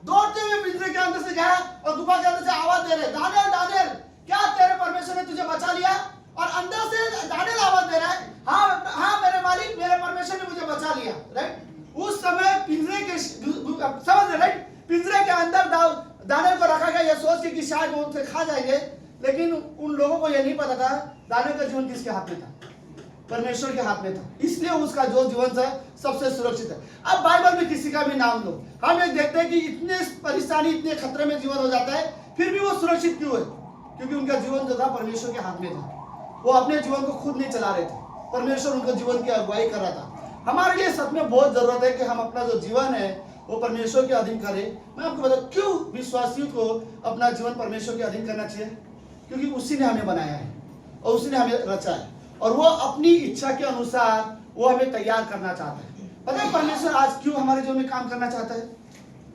दौड़ते हुए पिंजरे के अंदर से गया और गुफा के अंदर से आवाज दे रहे, दानियेल दानियेल क्या तेरे परमेश्वर ने तुझे बचा लिया। और अंदर से दानियेल आवाज दे रहा है, हाँ हाँ मेरे मालिक, मेरे परमेश्वर ने मुझे बचा लिया, राइट। उस समय पिंजरे के, समझ रहे, राइट, पिंजरे के अंदर दानियेल को रखा गया ये सोच के कि शायद वो उनसे खा जाएंगे, लेकिन उन लोगों को यह नहीं पता था दानियेल का जीवन किसके हाथ में था, परमेश्वर के हाथ में था, इसलिए उसका जो जीवन था सबसे सुरक्षित है। अब बाइबल में किसी का भी नाम लो, हम एक देखते हैं कि इतने परेशानी, इतने खतरे में जीवन हो जाता है, फिर भी वो सुरक्षित क्यों है, क्योंकि उनका जीवन जो था परमेश्वर के हाथ में था। वो अपने जीवन को खुद नहीं चला रहे थे, परमेश्वर उनके जीवन की अगुवाई कर रहा था। हमारे लिए सच में बहुत जरूरत है कि हम अपना जो जीवन है वो परमेश्वर के अधीन करें। मैं आपको बताऊं क्यों विश्वासियों को अपना जीवन परमेश्वर के अधीन करना चाहिए, क्योंकि उसी ने हमें बनाया है और उसी ने हमें रचा है, और वो अपनी इच्छा के अनुसार वो हमें तैयार करना चाहता है। पता है परमेश्वर आज क्यों हमारे जीवन में काम करना चाहता है,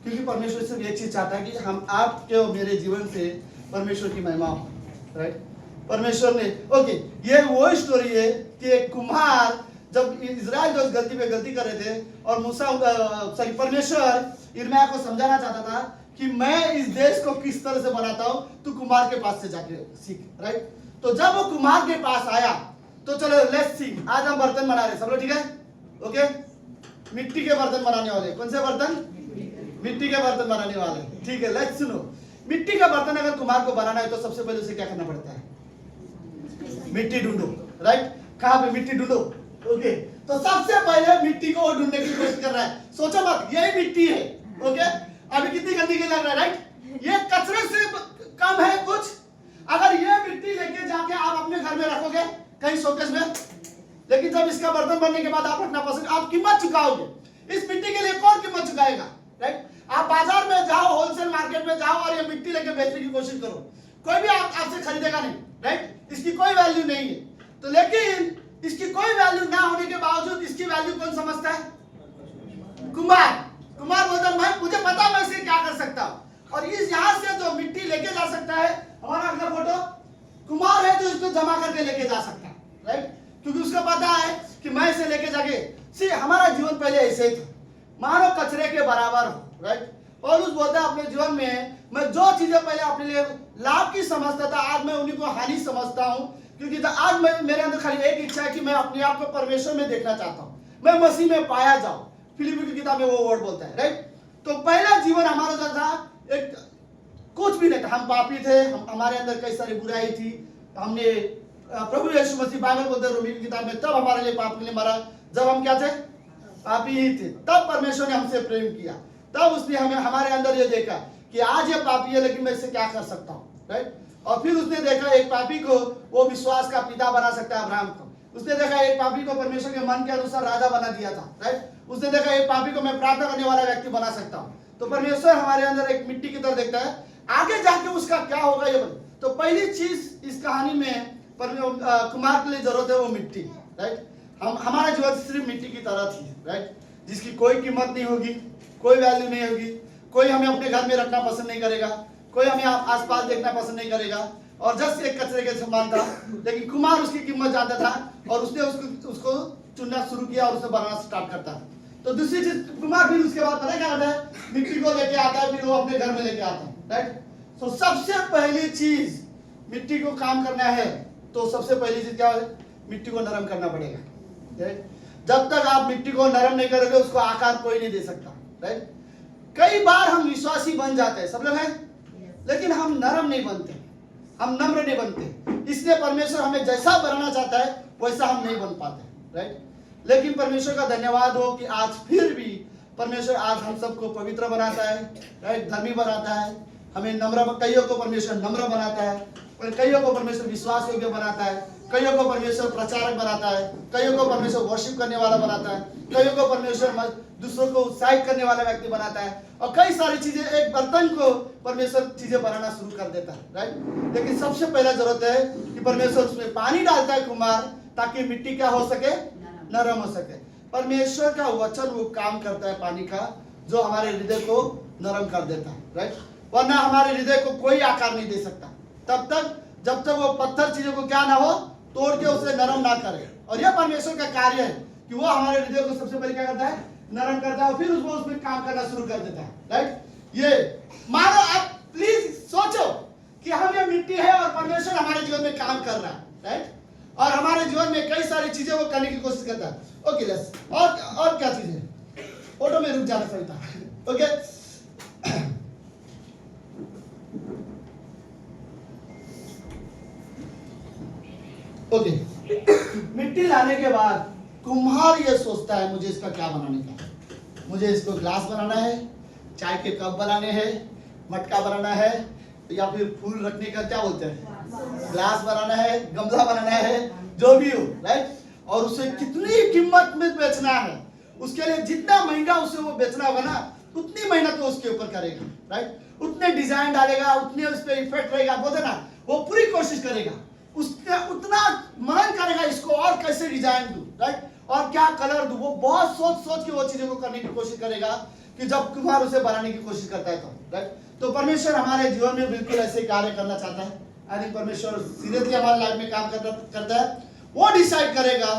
क्योंकि परमेश्वर सिर्फ एक चीज चाहता है कि हम आपके और मेरे जीवन से परमेश्वर की महिमा हो, राइट। परमेश्वर ने, ओके, ये वो स्टोरी है कि एक कुम्हार जब इजराइल जो गलती पे गलती कर रहे थे और परमेश्वर यिर्मयाह को समझाना चाहता था कि मैं इस देश को किस तरह से बनाता हूं, तू कुम्हार के पास से जाके सीख, राइट। तो जब वो कुम्हार के पास आया तो चलो लेट्स सी, आज हम बर्तन बना रहे, सब लोग ठीक है, ओके, मिट्टी के बर्तन बनाने वाले। कौन से बर्तन, मिट्टी के बर्तन बनाने वाले, ठीक है। लेट्स सुनो, मिट्टी का बर्तन अगर कुम्हार को बनाना है तो सबसे पहले उसे क्या करना पड़ता है, मिट्टी ढूंढो, राइट। कहां पे मिट्टी ढूंढो, ओके। तो सबसे पहले मिट्टी को ढूंढने की कोशिश कर रहा है, सोचो मत यही मिट्टी है, ओके। अभी कितनी गंदगी लग रहा है, राइट, ये कचरे से कम है कुछ। अगर ये मिट्टी लेके जाके आप अपने घर में रखोगे कहीं शोकेस में, लेकिन जब इसका बर्तन बनने के बाद आप रखना पसंद, आप कीमत चुकाओगे। इस मिट्टी के लिए कौन कीमत चुकाएगा, राइट। आप बाजार में जाओ, होलसेल मार्केट में जाओ और ये मिट्टी लेके बेचने की कोशिश करो, कोई भी आपसे खरीदेगा नहीं, राइट। इसकी कोई वैल्यू नहीं है। तो लेकिन इसकी कोई वैल्यू ना होने के बावजूद इसकी वैल्यू कौन समझता है, कुम्हार। कुम्हार बोलता है मुझे पता मैं इसे क्या कर सकता हूं, और इस यहाँ से जो मिट्टी लेके जा सकता है, हमारा अगला फोटो, कुम्हार है जो इसको जमा करके लेके जा सकता है, राइट, क्योंकि उसको पता है कि मैं इसे लेके जाके। सी हमारा जीवन पहले ऐसे ही था, मानो कचरे के बराबर हो, राइट। पौलुस बोलता है अपने जीवन में मैं जो चीजें पहले अपने लिए लाभ की समझता था, आज मैं उन्हीं को हानि समझता हूं, क्योंकि आज मेरे अंदर खाली एक इच्छा है कि मैं अपने आप को परमेश्वर में देखना चाहता हूं। मैं मसीह में पाया जाऊं। फिलिपी की किताब में वो वर्ड बोलता है, राइट। तो पहला जीवन हमारा जो था, एक कुछ भी नहीं था, हम पापी थे, हमारे अंदर कई सारी बुराई थी। हमने प्रभु यीशु मसीह बाइबल बोलते रोमी की किताब में, तब हमारे लिए पाप के लिए मरा जब हम क्या थे, पापी ही थे। तब परमेश्वर ने हमसे प्रेम किया, तब उसने हमें हमारे अंदर ये देखा कि आज ये पापी है लेकिन मैं इससे क्या कर सकता हूँ, राइट। और फिर उसने देखा एक पापी को वो विश्वास का पिता बना सकता है, अब्राहम को। उसने देखा एक पापी को परमेश्वर के मन के अनुसार राजा बना दिया था, राइट। उसने देखा एक पापी को मैं प्रार्थना करने वाला व्यक्ति बना सकता हूँ। तो परमेश्वर हमारे अंदर एक मिट्टी की तरह देखता है, आगे जाके उसका क्या होगा ये बन। तो पहली चीज इस कहानी में कुमार के लिए जरूरत है वो मिट्टी, राइट। हमारा जीवन सिर्फ मिट्टी की तरह थी, राइट, जिसकी कोई कीमत नहीं होगी, कोई वैल्यू नहीं होगी, कोई हमें अपने घर में रखना पसंद नहीं करेगा, कोई हमें आसपास देखना पसंद नहीं करेगा, और जस्ट एक कचरे के समान था। लेकिन कुमार उसकी कीमत जानता था और उसने उसको चुनना शुरू किया और उसे बनाना स्टार्ट करता है। तो दूसरी चीज, कुमार फिर उसके बाद पता क्या करता है, मिट्टी को लेके आता है, फिर वो अपने घर में लेके आता है, राइट। तो सबसे पहली चीज मिट्टी को काम करना है, तो सबसे पहली चीज क्या है, मिट्टी को नरम करना पड़ेगा, राइट। जब तक आप मिट्टी को नरम नहीं करोगे उसको आकार कोई नहीं दे सकता, राइट। कई बार हम विश्वासी बन जाते हैं, सब लोग हैं, लेकिन हम नरम नहीं बनते, हम नम्र नहीं बनते। इसलिए परमेश्वर हमें जैसा बनाना चाहता है वैसा हम नहीं बन पाते, राइट। लेकिन परमेश्वर का धन्यवाद हो कि आज फिर भी परमेश्वर आज हम सबको पवित्र बनाता है, राइट, धर्मी बनाता है। हमें नम्र, कईयों को परमेश्वर नम्र बनाता है, कईयों को परमेश्वर विश्वास योग्य बनाता है, कईयों को परमेश्वर प्रचारक बनाता है, कईयों को परमेश्वर वर्शिप करने वाला बनाता है, कईयों को परमेश्वर दूसरों को उत्साहित करने वाला व्यक्ति बनाता है, और कई सारी चीजें, एक बर्तन को परमेश्वर चीजें बनाना शुरू कर देता है, राइट। लेकिन सबसे पहला जरूरत है कि परमेश्वर उसमें पानी डालता है कुमार, ताकि मिट्टी क्या हो सके, नरम हो सके। परमेश्वर का वचन वो काम करता है पानी का, जो हमारे हृदय को नरम कर देता है, राइट। वरना हमारे हृदय को कोई आकार नहीं दे सकता तब तक जब तक वो पत्थर चीजों को क्या ना हो, तोड़ के उसे नरम ना करे। और यह परमेश्वर का कार्य है कि वो हमारे हृदय को सबसे पहले क्या करता है, नरम करता है, और फिर उसको उसमें काम करना शुरू कर देता है, राइट। ये मानो, आप प्लीज सोचो कि हम ये मिट्टी है और परमेश्वर हमारे जीवन में काम कर रहा है, राइट। और हमारे जीवन में कई सारी चीजें वो करने की कोशिश करता है। ओके लेट्स, और क्या चीज है, ऑटो में रुक जाना सही था, ओके। ओके, मिट्टी लाने के बाद कुम्हार ये सोचता है मुझे इसका क्या बनाने का, मुझे इसको ग्लास बनाना है, चाय के कप बनाने हैं, मटका बनाना है, या फिर फूल रखने का क्या बोलते हैं, ग्लास बनाना है, गमला बनाना है, जो भी हो, राइट। और उसे कितनी कीमत में बेचना है, उसके लिए जितना महंगा उसे वो बेचना होगा ना, उतनी मेहनत वो उसके ऊपर करेगा, राइट। उतने डिजाइन डालेगा, उतने उस पर इफेक्ट रहेगा, बोलते ना, वो पूरी कोशिश करेगा, उसने उतना मनन करेगा इसको और कैसे डिजाइन दूं, राइट, और क्या कलर दूं। वो बहुत सोच सोच के वो चीजों को करने की कोशिश करेगा कि जब कुम्हार उसे बनाने की कोशिश करता है तो, राइट। तो परमेश्वर हमारे जीवन में बिल्कुल ऐसे कार्य करना चाहता है। आई थिंक परमेश्वर सीरियसली हमारे लाइफ में काम करता है। वो डिसाइड करेगा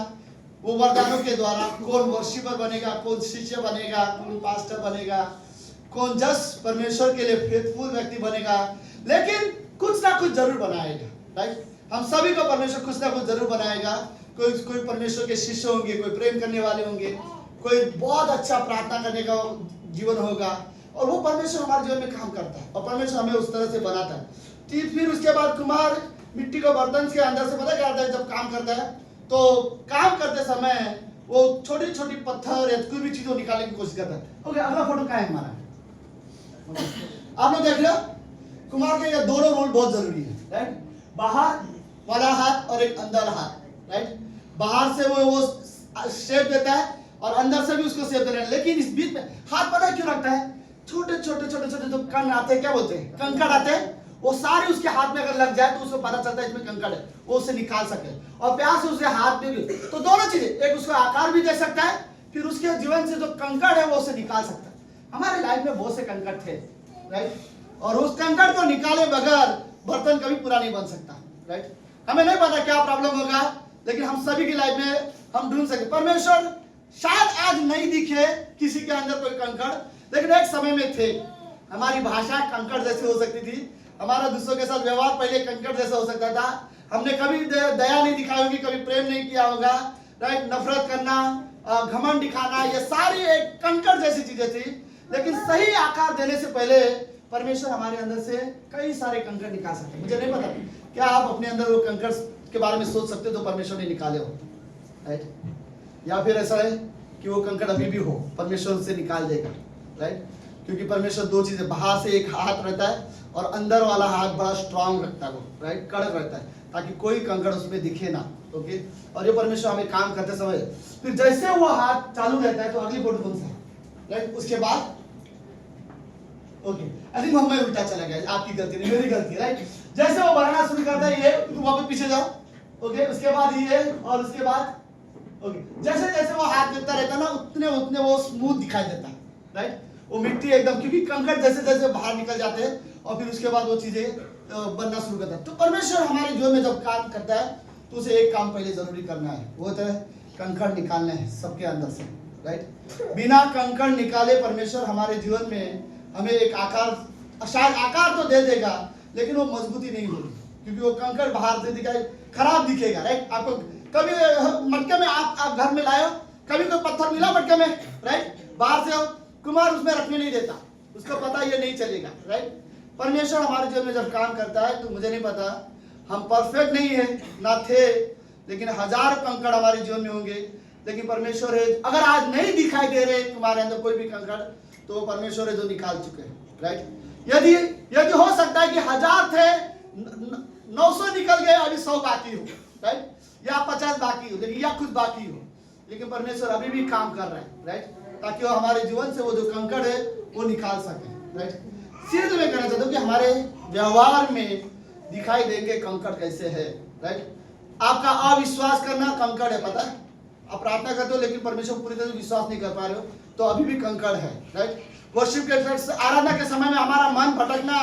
वो वरदानों के द्वारा कौन वर्शिपर बनेगा, कौन शिष्य बनेगा, कौन पास्टर बनेगा, कौन जस्ट परमेश्वर के लिए फेथफुल व्यक्ति बनेगा। लेकिन कुछ ना कुछ जरूर बनाएगा, राइट। हम सभी को परमेश्वर कुछ ना कुछ जरूर बनाएगा। कोई परमेश्वर के शिष्य होंगे, कोई प्रेम करने वाले होंगे, कोई बहुत अच्छा प्रार्थना करने का जीवन होगा, और वो परमेश्वर हमारे जीवन में काम करता है और परमेश्वर हमें उस तरह से बनाता है। फिर उसके बाद कुम्हार मिट्टी को बर्तन के अंदर से पता क्या आता है, जब काम करता है तो काम करते समय वो छोटी छोटी पत्थर या कोई भी चीज को निकालने की कोशिश करता है। ओके, अगला फोटो क्या है हमारा, आप लोग देख लो। कुम्हार के ये दोनों रोल बहुत जरूरी है, राइट। बाहर वाला हाथ और एक अंदर हाथ, राइट। बाहर से वो शेप देता है और अंदर से भी उसको शेप देना है। लेकिन इस बीच में हाथ पता क्यों रखता है, छोटे छोटे छोटे छोटे जो कण आते हैं, क्या बोलते हैं, कंकड़ आते हैं, वो सारे उसके हाथ में अगर लग जाए तो उसको पता चलता है इसमें कंकड़ है, वो उसे निकाल सके। और प्यार से उसके हाथ में भी, तो दोनों चीजें, एक उसको आकार भी दे सकता है, फिर उसके जीवन से जो कंकड़ है वो उसे निकाल सकता है। हमारे लाइफ में बहुत से कंकड़ थे, राइट, और उस कंकड़ को निकाले बगैर बर्तन कभी पूरा नहीं बन सकता, राइट। हमें नहीं पता क्या प्रॉब्लम होगा, लेकिन हम सभी की लाइफ में हम ढूंढ सके। परमेश्वर शायद आज नहीं दिखे किसी के अंदर कोई कंकड़, लेकिन एक समय में थे। हमारी भाषा कंकड़ जैसी हो सकती थी, हमारा दूसरों के साथ व्यवहार पहले कंकड़ जैसा हो सकता था। हमने कभी दया नहीं दिखाई होगी, कभी प्रेम नहीं किया होगा, राइट। नफरत करना, घमंड दिखाना, ये सारी एक कंकड़ जैसी चीजें थी। लेकिन सही आकार देने से पहले परमेश्वर हमारे अंदर से कई सारे कंकड़ निकाल सकते हैं। मुझे नहीं पता क्या आप अपने अंदर वो कंकड़ के बारे में सोच सकते हो तो परमेश्वर ने निकाले हो, राइट? या फिर ऐसा है कि वो कंकड़ अभी भी हो, परमेश्वर उसे निकाल देगा, राइट? क्योंकि परमेश्वर दो चीजें, बाहर से एक हाथ रहता है और अंदर वाला हाथ बड़ा स्ट्रांग रखता है, वो राइट, कड़क रहता है, ताकि कोई कंकड़ उसमें दिखे ना। ओके, और ये परमेश्वर हमें काम करते समय, फिर जैसे वो हाथ चालू रहता है तो अगली फोटो कौन सा है, राइट? उसके बाद ओके, आई थिंक मैं उल्टा चला गया, आपकी गलती नहीं, मेरी गलती, राइट? जैसे वो बढ़ना शुरू करता है, ये वापस पीछे जाओ, ओके, उसके बाद ये, और उसके बाद ओके, जैसे जैसे वो हाथ देता रहता है ना, उतने उतने वो स्मूथ दिखाई देता है, राइट? वो मिट्टी एकदम, क्योंकि कंकड़ जैसे जैसे बाहर निकल जाते हैं और फिर उसके बाद वो चीजें बनना शुरू करता है। तो परमेश्वर हमारे जीवन में जब काम करता है तो उसे एक काम पहले जरूरी करना है, वो होता है कंकड़ निकालने हैं सबके अंदर से, राइट? बिना कंकड़ निकाले परमेश्वर हमारे जीवन में हमें एक आकार, शायद आकार तो दे देगा लेकिन वो मजबूती नहीं होगी, क्योंकि वो कंकड़ बाहर से दिखाई खराब दिखेगा, राइट? आपको कभी मटके में आप घर में लाए हो, कभी कोई पत्थर मिला मटके में, राइट? बाहर से कुमार उसमें रखने नहीं देता, उसको पता ये नहीं चलेगा, राइट? परमेश्वर हमारे जीवन में जब काम करता है तो मुझे नहीं पता, हम परफेक्ट नहीं है ना थे, लेकिन 1000 कंकड़ हमारे जीवन में होंगे, लेकिन परमेश्वर है, अगर आज नहीं दिखाई दे रहे तुम्हारे अंदर कोई भी कंकड़, तो वो परमेश्वर है जो निकाल चुके हैं, राइट? यदि हो सकता है कि 1000 थे, 900 निकल गए, अभी 100 बाकी हो, राइट? या 50 बाकी हो, लेकिन या कुछ बाकी हो, लेकिन परमेश्वर अभी भी काम कर रहा है, राइट? ताकि वो हमारे जीवन से वो जो कंकड़ है वो निकाल सके, राइट? सीधे मैं कहना चाहता हूँ कि हमारे व्यवहार में दिखाई देंगे कंकड़ कैसे है, राइट? आपका अविश्वास करना कंकड़ है, पता है? आप प्रार्थना करते हो लेकिन परमेश्वर पूरी तरह से विश्वास नहीं कर पा रहे हो, तो अभी भी कंकड़ है, राइट? वर्शिप के आराधना के समय में हमारा मन भटकना,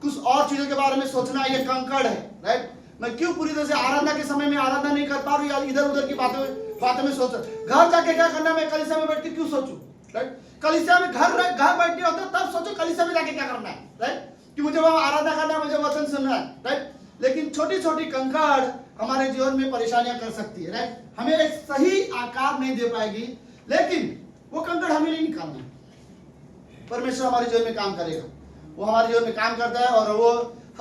कुछ और चीजों के बारे में सोचना, ये कंकड़ है, राइट? मैं क्यों पूरी तरह से आराधना के समय में आराधना नहीं कर पा रहा हूँ, या इधर उधर की बातों में सोच, घर जाके क्या करना, मैं कलीसिया में बैठ के क्यों सोचूं, राइट? कलीसिया में घर बैठने होता है तब सोचो कलीसिया में जाके क्या करना है, राइट? कि मुझे वहां आराधना करना है, मुझे वचन सुनना है, राइट? लेकिन छोटी छोटी कंकड़ हमारे जीवन में परेशानियां कर सकती है, राइट? हमें एक सही आकार नहीं दे पाएगी, लेकिन वो कंकड़ हमें नहीं निकालना, परमेश्वर हमारे जीवन में काम करेगा, वो हमारे जीवन में काम करता है, और वो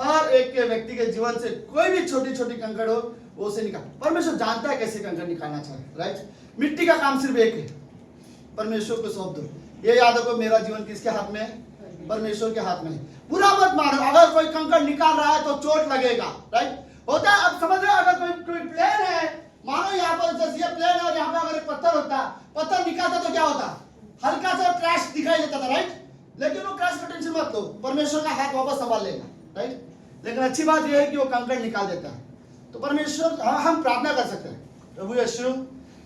हर एक के व्यक्ति के जीवन से कोई भी छोटी छोटी कंकड़ हो वो उसे निकाल, परमेश्वर जानता है कैसे कंकड़ निकालना चाहिए, राइट? मिट्टी का काम सिर्फ एक है, परमेश्वर को सौंप दो। ये याद रखो, मेरा जीवन किसके हाथ में है? परमेश्वर के हाथ में है। बुरा मत मानो, अगर कोई कंकड़ निकाल रहा है तो चोट लगेगा, राइट? होता है, अब समझ रहे हो, अगर कोई प्लेन है, मानो यहाँ पर जैसे ये प्लेन है और यहाँ पे अगर एक पत्थर होता, पत्थर निकालता तो क्या होता? हल्का सा क्रैश दिखाई देता था, राइट? लेकिन वो क्रैश का टेंशन मत लो, परमेश्वर का हाथ वापस संभाल लेगा, राइट? लेकिन अच्छी बात यह है कि वो कंकड़ निकाल देता है। तो परमेश्वर, हम प्रार्थना कर सकते हैं, प्रभु यीशु,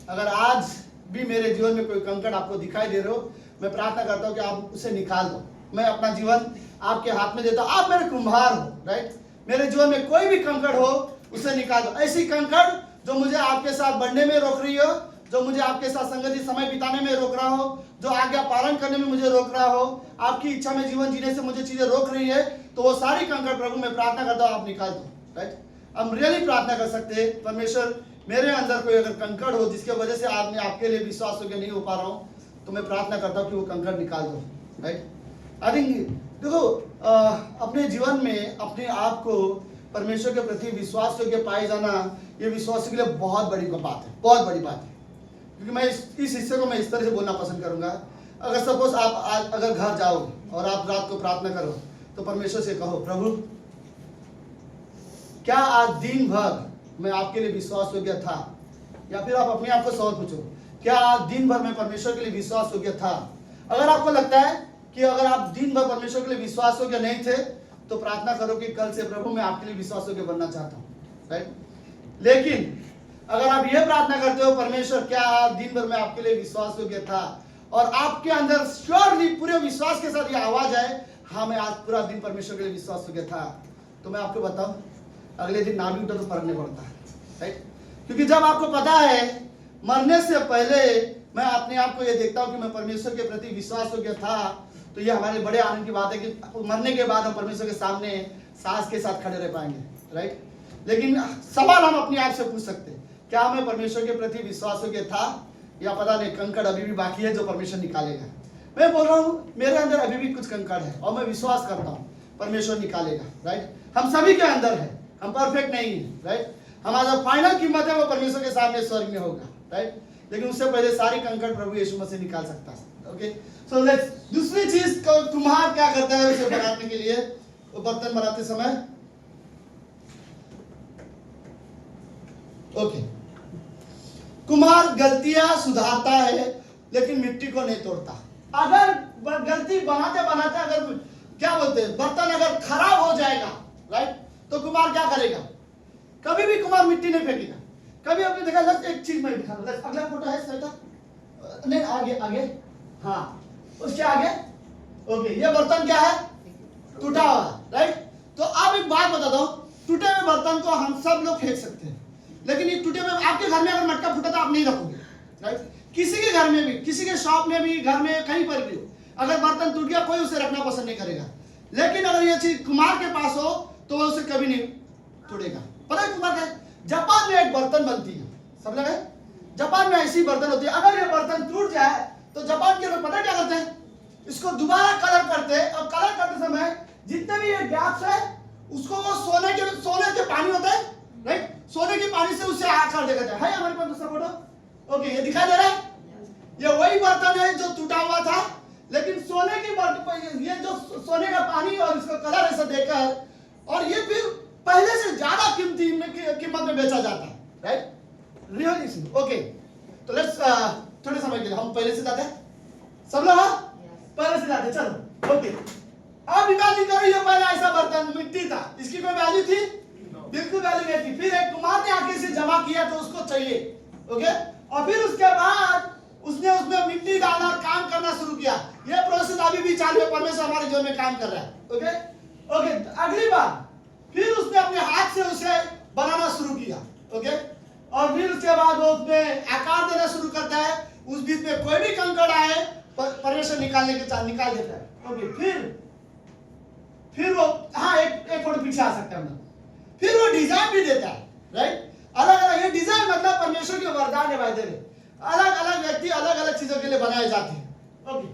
अगर आज भी मेरे जीवन में कोई कंकड़ आपको दिखाई दे रहे हो, मैं प्रार्थना करता हूँ कि आप उसे निकाल दो। मैं अपना जीवन आपके हाथ में देता हूँ, आप मेरे कुम्हार हो, राइट? मेरे जीवन में कोई भी कंकड़ हो उसे निकाल दो। ऐसी कंकड़ जो मुझे आपके साथ बढ़ने में रोक रही हो, जो मुझे आपके साथ संगति समय बिताने में रोक रहा हो, जो आज्ञा पालन करने में मुझे रोक रहा हो, आपकी इच्छा में जीवन जीने से मुझे चीजें रोक रही है, तो वो सारी कंकड़ प्रभु मैं प्रार्थना करता हूँ आप निकाल दो, राइट? हम रियली प्रार्थना कर सकते हैं, परमेश्वर मेरे अंदर कोई अगर कंकड़ हो जिसके वजह से आपने आपके लिए विश्वास योग्य नहीं हो पा रहा हूँ, तो मैं प्रार्थना करता हूँ कि वो कंकड़ निकाल दो, राइट? आई थिंक देखो, अपने जीवन में अपने आप को परमेश्वर के प्रति विश्वास योग्य पाए जाना, ये विश्वास के लिए बहुत बड़ी बात है, बहुत बड़ी बात है। क्योंकि मैं इस हिस्से को मैं इस तरह से बोलना पसंद करूंगा, अगर सपोज आप आज अगर घर जाओ और आप रात को प्रार्थना करो, तो परमेश्वर से कहो, प्रभु क्या आज दिन भर मैं आपके लिए विश्वास योग्य था? या फिर आप अपने आप को सवाल पूछो, क्या आज दिन भर मैं परमेश्वर के लिए विश्वास योग्य था? अगर आपको लगता है कि अगर आप दिन भर परमेश्वर के लिए विश्वास योग्य नहीं थे, तो प्रार्थना करो कि कल से प्रभु मैं आपके लिए विश्वास योग्य बनना चाहता हूँ, राइट? लेकिन अगर आप ये प्रार्थना करते हो, परमेश्वर क्या आज दिन भर मैं आपके लिए विश्वास योग्य था, और आपके अंदर श्योरली पूरे विश्वास के साथ ये आवाज है, हाँ मैं आज पूरा दिन परमेश्वर के लिए विश्वास योग्य था, तो मैं आपको बताऊं, अगले दिन ना भी उठा तो फर्क नहीं पड़ता, राइट? क्योंकि जब आपको पता है मरने से पहले मैं अपने आप को ये देखता हूँ कि मैं परमेश्वर के प्रति विश्वास योग्य था, तो ये हमारे बड़े आनंद की बात है कि मरने के बाद हम परमेश्वर के सामने साहस के साथ खड़े रह पाएंगे, राइट? लेकिन सवाल हम अपने आप से पूछ सकते हैं, क्या मैं परमेश्वर के प्रति विश्वास योग्य था, या पता नहीं कंकड़ अभी भी बाकी है जो परमेश्वर निकालेगा। मैं बोल रहा हूँ मेरे अंदर अभी भी कुछ कंकड़ है और मैं विश्वास करता हूँ परमेश्वर निकालेगा, राइट। हम सभी के अंदर है, हम परफेक्ट नहीं है, राइट। हमारा फाइनल कीमत है वो परमेश्वर के सामने स्वर्ग में होगा, राइट। लेकिन उससे पहले सारी कंकड़ प्रभु यीशु मसीह निकाल सकता है। ओके, सो लेट्स दूसरी चीज कुम्हार क्या करता है उसे बनाने के लिए, बर्तन बनाते समय। ओके, कुम्हार गलतियां सुधारता है लेकिन मिट्टी को नहीं तोड़ता। अगर गलती बनाते बनाते अगर क्या बोलते हैं बर्तन अगर खराब हो जाएगा, राइट, तो कुम्हार क्या करेगा? कभी भी कुम्हार मिट्टी नहीं फेंकेगा। कभी आपने देखा, एक चीज मैं दिखा रहा हूं, अगला फोटो है सेटा, नहीं आगे आगे, हाँ उसके आगे। ओके, ये बर्तन क्या है? टूटा हुआ, राइट। तो आप एक बात बताता हूं, टूटे हुए बर्तन को हम सब लोग फेंक सकते हैं, लेकिन ये टूटे हुए आपके घर में अगर मटका फूटा तो आप नहीं रखोगे, राइट। किसी के घर में भी, किसी के शॉप में भी, घर में कहीं पर भी अगर बर्तन टूट गया कोई उसे रखना पसंद नहीं करेगा। लेकिन अगर ये चीज कुम्हार के पास हो तो वो उसे कभी नहीं तोड़ेगा। पता है कुम्हार क्या है? जापान में एक बर्तन बनती है, सब लोग है, जापान में ऐसी बर्तन होती है। अगर ये बर्तन टूट जाए तो जापान के लोग पता है क्या करते हैं? इसको दोबारा कलर करते हैं, और कलर करते समय जितने भी ये गैप्स है उसको वो सोने के पानी होता है, राइट, सोने के पानी से उसे आकार देता है। हमारे पास दूसरा फोटो, ओके, ये दिखाई दे रहा है? ये वही बर्तन है जो टूटा हुआ था, लेकिन सोने की बर्तन, ये जो सोने का पानी और इसका कलर ऐसा देकर, और ये फिर पहले से ज्यादा कीमत में बेचा जाता है, राइट, रियली। ओके, तो लेट्स थोड़े समय के लिए हम पहले से जाते हैं, सब लोग पहले से जाते, चलो। ओके, अब इमेजिन करो ये पहला ऐसा बर्तन मिट्टी था, इसकी कोई वैल्यू थी? बिल्कुल वैल्यू नहीं थी। फिर एक कुम्हार ने आके इसे जमा किया तो उसको चाहिए, ओके, और फिर उसके बाद उसने उसमें मिट्टी डालना और काम करना शुरू किया। ये प्रोसेस अभी भी चालू है, परमेश्वर हमारे जीवन में काम कर रहा है। ओके ओके, अगली बार फिर उसने अपने हाथ से उसे बनाना शुरू किया, ओके, और फिर उसके बाद वो उसमें आकार देना शुरू करता है। उस बीच में कोई भी कंकड़ आए परमेश्वर निकाल देता है। ओके, फिर वो, हाँ एक फोटो पीछे आ सकता है, फिर वो डिजाइन भी देता है, राइट। अलग अलग, ये डिजाइन मतलब परमेश्वर के वरदान है भाई, तेरे अलग अलग व्यक्ति अलग अलग चीजों के लिए बनाए जाते हैं। ओके,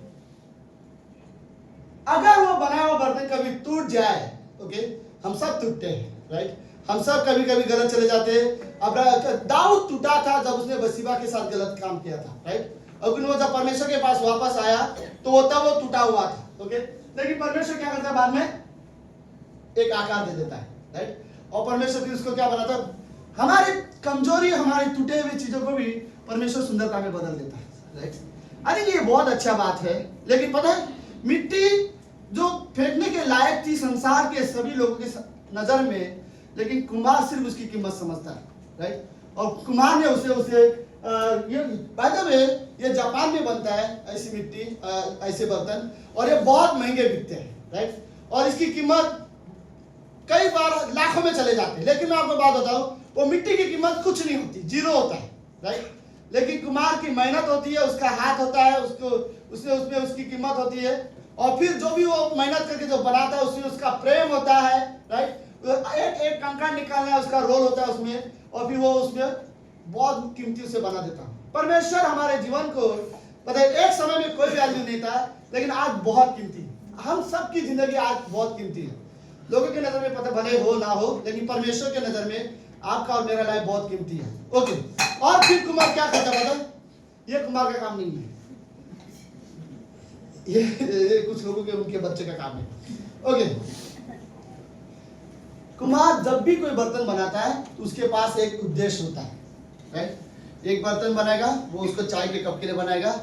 अगर वो बनाया हुआ बर्तन कभी टूट जाए, ओके, हम सब टूटते हैं, राइट, हम सब कभी कभी गलत चले जाते हैं। अब दाऊद टूटा था जब उसने बसीबा के साथ गलत काम किया था, राइट, और वो जब परमेश्वर के पास वापस आया तो वो तब वो टूटा हुआ था, ओके, लेकिन परमेश्वर क्या करता है बाद में? एक आकार दे देता है, राइट, और परमेश्वर फिर उसको क्या बनाता है? हमारी कमजोरी, हमारी टूटे हुए चीजों को भी परमेश्वर सुंदरता में बदल देता है, राइट। आई थिंक ये बहुत अच्छा बात है। लेकिन पता है, मिट्टी जो फेंकने के लायक थी संसार के सभी लोगों की नजर में, लेकिन कुम्हार सिर्फ उसकी कीमत समझता है, राइट, और कुम्हार ने उसे ये बाय द वे ये जापान में बनता है ऐसी मिट्टी, ऐसे बर्तन, और ये बहुत महंगे बिकते हैं, राइट, और इसकी कीमत कई बार लाखों में चले जाते हैं। लेकिन मैं आपको बात बताऊं, वो मिट्टी की कीमत कुछ नहीं होती, जीरो होता है, राइट, लेकिन कुम्हार की मेहनत होती है, उसका हाथ होता है, उसमें उसकी कीमत होती है, और फिर जो भी वो मेहनत करके जो बनाता है उसमें उसका प्रेम होता है, राइट, एक कंकड़ निकालना है उसका रोल होता है उसमें, और फिर वो उसमें बहुत कीमती उसे बना देता है। परमेश्वर हमारे जीवन को, पता है, एक समय में कोई वैल्यू नहीं था, लेकिन आज बहुत कीमती है। हम सबकी जिंदगी आज बहुत कीमती है। लोगों की नजर में पता भले हो ना हो, लेकिन परमेश्वर के नजर में आपका और मेरा लाइफ बहुत कीमती है। ओके, और फिर कुमार क्या करता है? ये कुमार का काम नहीं है, ये कुछ लोगों के उनके बच्चे का काम है। ओके, कुम्हार जब भी कोई बर्तन बनाता है तो उसके पास एक उद्देश्य होता है, राइट। एक बर्तन बनाएगा वो उसको चाय के कप के लिए बनाएगा,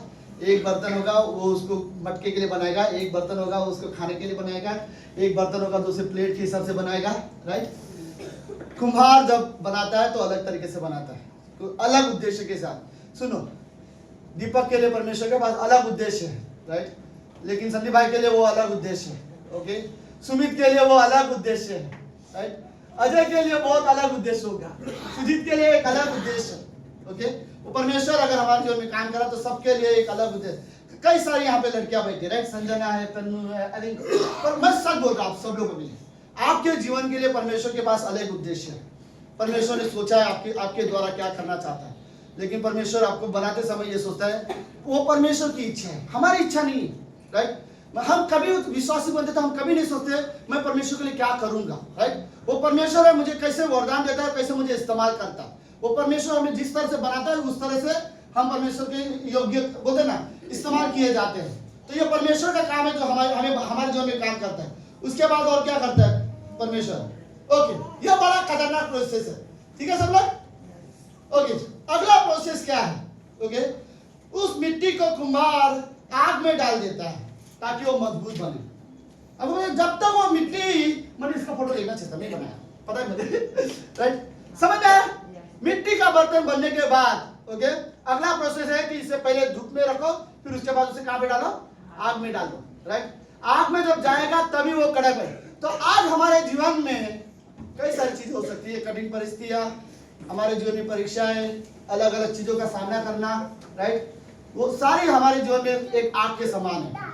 एक बर्तन होगा वो उसको मटके के लिए बनाएगा, एक बर्तन होगा वो उसको खाने के लिए बनाएगा, एक बर्तन होगा तो उसे प्लेट के हिसाब से बनाएगा, राइट। कुम्हार जब बनाता है तो अलग तरीके से बनाता है, तो अलग उद्देश्य के साथ। सुनो, दीपक के लिए परमेश्वर के पास अलग उद्देश्य है, राइट, लेकिन संदीप भाई के लिए वो अलग उद्देश्य है, ओके, सुमित के लिए वो अलग उद्देश्य है, राइट, अजय के लिए बहुत अलग उद्देश्य होगा, सुजीत के लिए एक अलग उद्देश्य, ओके। वो परमेश्वर अगर हमारे जीवन में काम करा तो सबके लिए एक अलग उद्देश्य। कई सारी यहाँ पे लड़कियां बैठी, राइट, संजना है, तन्नू है, पर मैं सच बोल रहा हूँ, आप सब लोगों के लिए, आपके जीवन के लिए परमेश्वर के पास अलग उद्देश्य है। परमेश्वर ने सोचा है आपके द्वारा क्या करना चाहता है। लेकिन परमेश्वर आपको बनाते समय ये सोचता है वो परमेश्वर की इच्छा है, हमारी इच्छा नहीं है, राइट। हम कभी विश्वासी बनते तो हम कभी नहीं सोचते मैं परमेश्वर के लिए क्या करूंगा, राइट। वो परमेश्वर है मुझे कैसे वरदान देता है, कैसे मुझे इस्तेमाल करता है। वो परमेश्वर हमें जिस तरह से बनाता है उस तरह से हम परमेश्वर के योग्य बोलते ना इस्तेमाल किए जाते हैं। तो ये परमेश्वर का काम है जो हमारे जीवन में काम करता है। उसके बाद और क्या करता है परमेश्वर? ओके, ये बड़ा खतरनाक प्रोसेस है, ठीक है सब लोग? ओके, अगला प्रोसेस क्या है? ओके, उस मिट्टी को कुम्हार आग में डाल देता है ताकि वो मजबूत बने। अब जब तक वो मिट्टी, मैंने इसका फोटो देखना चाहिए था, नहीं बनाया, पता है मुझे, राइट। समझ में आया? मिट्टी का बर्तन बनने के बाद ओके, अगला प्रोसेस है कि इसे पहले धूप में रखो, फिर उसके बाद उसे कहाँ पे डालो? आग में डाल दो, राइट। आग में जब जाएगा तभी वो कड़क है। तो आज हमारे जीवन में कई सारी चीजें हो सकती है, कठिन परिस्थितियां, हमारे जीवन में परीक्षाएं, अलग अलग चीजों का सामना करना, राइट। वो सारी हमारे जीवन में एक आग के समान है।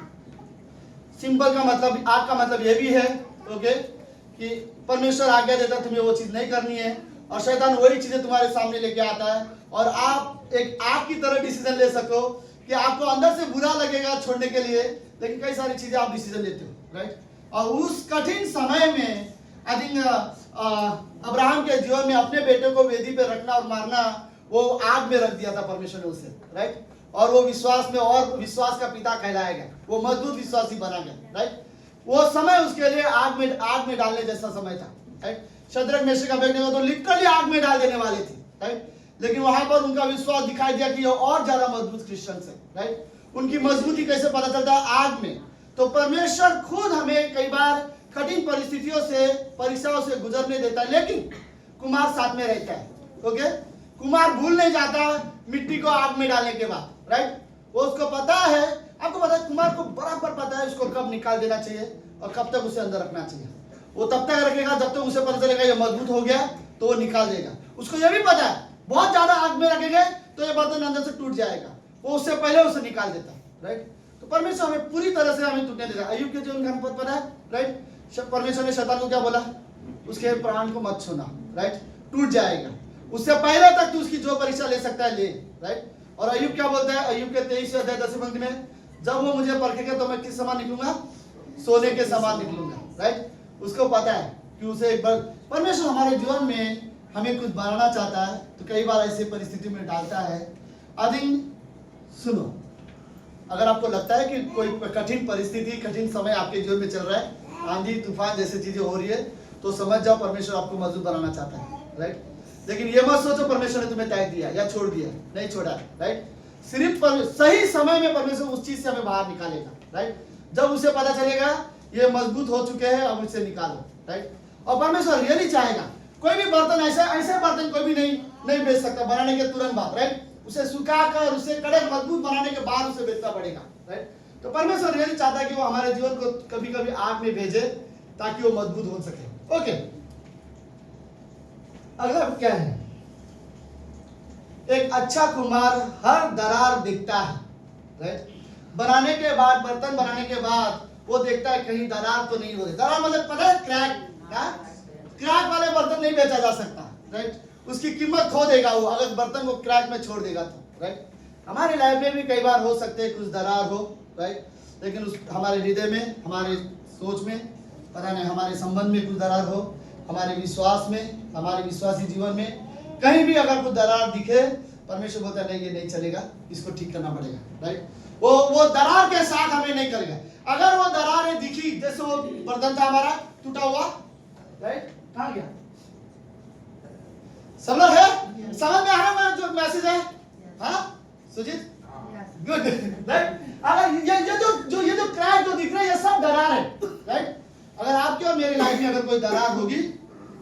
सिंपल का मतलब, आग का मतलब ये भी है ओके कि परमेश्वर आज्ञा देता है तुम्हें वो चीज नहीं करनी है, और शैतान वही चीजें तुम्हारे सामने लेके आता है, और आप एक आग की तरह डिसीजन ले सको कि आपको अंदर से बुरा लगेगा छोड़ने के लिए, लेकिन कई सारी चीजें आप डिसीजन लेते हो, राइट। और उस कठिन समय में आई थिंक अब्राहम के जीवन में अपने बेटे को वेदी पे रखना और मारना, वो आग में रख दिया था परमेश्वर ने उसे, राइट। और वो विश्वास में और विश्वास का पिता कहलाया गया, वो मजबूत विश्वासी बना गया, राइट। वो समय उसके लिए आग में डालने जैसा समय था, राइट। शद्रक मेशक अबेदnego तो लिटरली आग में डाल देने वाले थे, राइट। लेकिन वहां पर उनका विश्वास दिखाई दिया कि ये और ज्यादा मजबूत क्रिश्चियन है, राइट। उनकी मजबूती कैसे पता चलता है? आग में। तो परमेश्वर खुद हमें कई बार कठिन परिस्थितियों से, परीक्षाओं से गुजरने देता है, लेकिन कुम्हार साथ में रहता है, ओके। कुम्हार भूल नहीं जाता मिट्टी को आग में डालने के बाद, राइट। वो उसको पता है, आपको पता है कुम्हार को बराबर पता है उसको कब निकाल देना चाहिए और कब तक उसे अंदर रखना चाहिए। वो तब तक रखेगा जब तक उसे पता चलेगा ये मजबूत हो गया तो वो निकाल देगा। उसको ये भी पता है बहुत ज्यादा आग में रखेंगे तो ये बर्तन अंदर से टूट जाएगा, वो उससे पहले उसे निकाल देता है, राइट। तो परमेश्वर हमें पूरी तरह से हमें टूटने देगा। अय्यूब के जीवन का हमको पता है, राइट। परमेश्वर ने शैतान को क्या बोला? उसके प्राण को मत छूना, राइट, टूट जाएगा। उससे पहले तक तू उसकी जो परीक्षा ले सकता है ले, राइट। और अय्यूब क्या बोलता है? अय्यूब के 23 अध्याय 10 पंक्ति में, जब वो मुझे परखेगा तो मैं किस समान निकलूंगा? सोने के समान निकलूंगा, राइट। उसको पता है कि उसे एक बार परमेश्वर हमारे जीवन में हमें कुछ बनाना चाहता है तो कई बार ऐसी परिस्थिति में डालता है। आई थिंक सुनो, अगर आपको लगता है कि कोई कठिन परिस्थिति, कठिन समय आपके जीवन में चल रहा है, आंधी तूफान जैसी चीजें हो रही है, तो समझ जाओ परमेश्वर आपको मजबूत बनाना चाहता है, राइट। लेकिन ये मत सोचो परमेश्वर ने तुम्हें त्याग दिया या छोड़ दिया, नहीं छोड़ा, राइट। सिर्फ सही समय में परमेश्वर उस चीज से हमें बाहर निकालेगा, राइट। जब उसे पता चलेगा ये मजबूत हो चुके हैं, अब इसे निकालो, राइट। और परमेश्वर रियली चाहेगा, कोई भी बर्तन ऐसे बर्तन कोई भी नहीं बेच सकता बनाने के तुरंत बाद, राइट। उसे सुखाकर उसे कड़क मजबूत बनाने के बाद उसे बेचना पड़ेगा, राइट। तो परमेश्वर रियली चाहता है कि वो हमारे जीवन को कभी कभी आग में भेजे ताकि वो मजबूत हो सके, ओके। अगला क्या है? एक अच्छा कुम्हार हर दरार दिखता है, राइट। बनाने के बाद, बर्तन बनाने के बाद वो देखता है कहीं दरार तो नहीं हो रही। दरार मतलब पता है? क्रैक वाले बर्तन नहीं बेचा जा सकता, राइट। उसकी कीमत खो देगा वो अगर बर्तन को क्रैक में छोड़ देगा तो, राइट। हमारी लाइफ में भी कई बार हो सकते हैं कुछ दरार हो, राइट। लेकिन उस हमारे हृदय में, हमारे सोच में, पता नहीं हमारे संबंध में कुछ दरार हो, हमारे विश्वास में, हमारे विश्वासी जीवन में कहीं भी अगर कुछ दरार दिखे, परमेश्वर बोलता है नहीं ये नहीं चलेगा, इसको ठीक करना पड़ेगा, राइट। वो दरार के साथ हमें नहीं करेगा। अगर वो दरारें दिखी, जैसे वो बर्तन था हमारा टूटा हुआ, राइट, कहाँ गया? सब लोग है? समझ में आ रहा है जो मैसेज है? हाँ सुजीत, गुड, राइट। अगर ये जो क्रैक जो दिख रहा है ये सब दरार है, राइट। अगर आपके और मेरी लाइफ में अगर कोई दरार होगी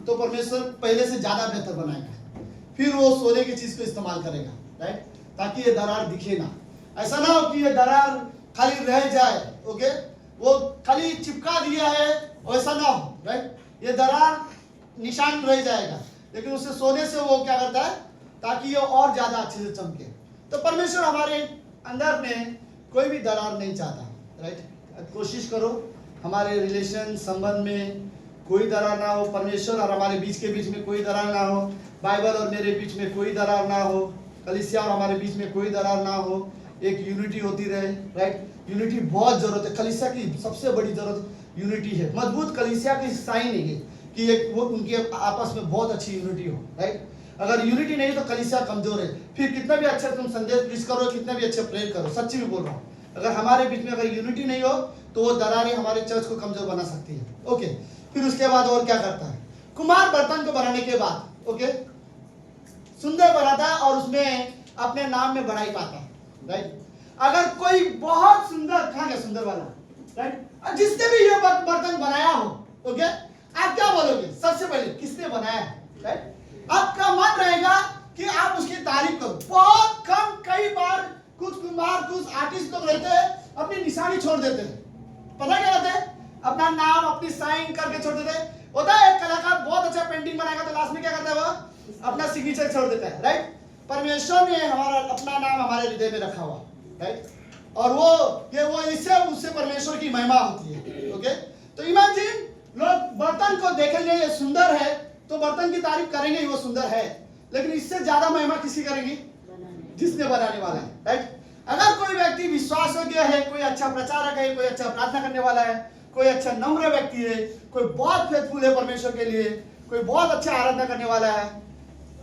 तो परमेश्वर पहले से ज्यादा बेहतर बनाएगा, फिर वो सोने की चीज को इस्तेमाल करेगा, राइट, ताकि ये दरार दिखे ना। ऐसा ना हो कि ये दरार खाली रह जाए, ओके, वो खाली चिपका दिया है, वैसा ना हो, राइट। ये दरार निशान रह जाएगा, लेकिन उससे सोने से वो क्या करता है ताकि ये और ज्यादा अच्छे से चमके। तो परमेश्वर हमारे अंदर में कोई भी दरार नहीं चाहता, राइट। कोशिश करो हमारे रिलेशन, संबंध में कोई दरार ना हो, परमेश्वर और हमारे बीच के बीच में कोई दरार ना हो, बाइबल और मेरे बीच में कोई दरार ना हो, कलीसिया और हमारे बीच में कोई दरार ना हो, एक यूनिटी होती रहे, राइट। यूनिटी बहुत जरूरत है, कलीसिया की सबसे बड़ी जरूरत यूनिटी है। मजबूत कलीसिया की साइन है ये कि एक वो उनके आपस में बहुत अच्छी यूनिटी हो, राइट। अगर यूनिटी नहीं तो कलीसिया कमजोर है। फिर कितना भी अच्छा तुम संदेश प्रीच करो, कितना भी अच्छे प्रेयर करो, सच्ची में बोल रहा हूँ, अगर हमारे बीच में अगर यूनिटी नहीं हो तो वो दरारें हमारे चर्च को कमजोर बना सकती है। ओके, फिर उसके बाद और क्या करता है कुमार? बर्तन को बनाने के बाद ओके सुंदर बनाता है और उसमें अपने नाम में बढ़ाई पाता है, राइट। अगर कोई बहुत सुंदर, कहाँ गया सुंदर वाला, राइट, जिसने भी ये बर्तन बनाया हो, ओके, आप क्या बोलोगे? सबसे पहले किसने बनाया है, राइट। आपका मन रहेगा कि आप उसकी तारीफ करो। बहुत कम, कई बार कुछ कुमार, कुछ आर्टिस्ट लोग रहते हैं अपनी निशानी छोड़ देते हैं। पता क्या होता है? अपना नाम, अपनी साइन करके छोड़ देते हैं। होता है एक कलाकार बहुत अच्छा पेंटिंग बनाएगा तो लास्ट में क्या करता है वो? अपना सिग्नेचर छोड़ देता है, राइट। परमेश्वर ने हमारा अपना नाम हमारे हृदय में रखा हुआ, राइट। और वो इससे उससे परमेश्वर की महिमा होती है, ओके। तो इमेजिन लोग बर्तन को देखेंगे ये सुंदर है तो बर्तन की तारीफ करेंगे ही, वो सुंदर है, लेकिन इससे ज्यादा महिमा किसी करेंगी? जिसने बनाने वाला है, राइट। अगर कोई व्यक्ति विश्वास योग्य है, कोई अच्छा प्रचारक है, कोई अच्छा प्रार्थना करने वाला है, कोई अच्छा नम्र व्यक्ति है, कोई बहुत फेथफुल है परमेश्वर के लिए, कोई बहुत अच्छा आराधना करने वाला है,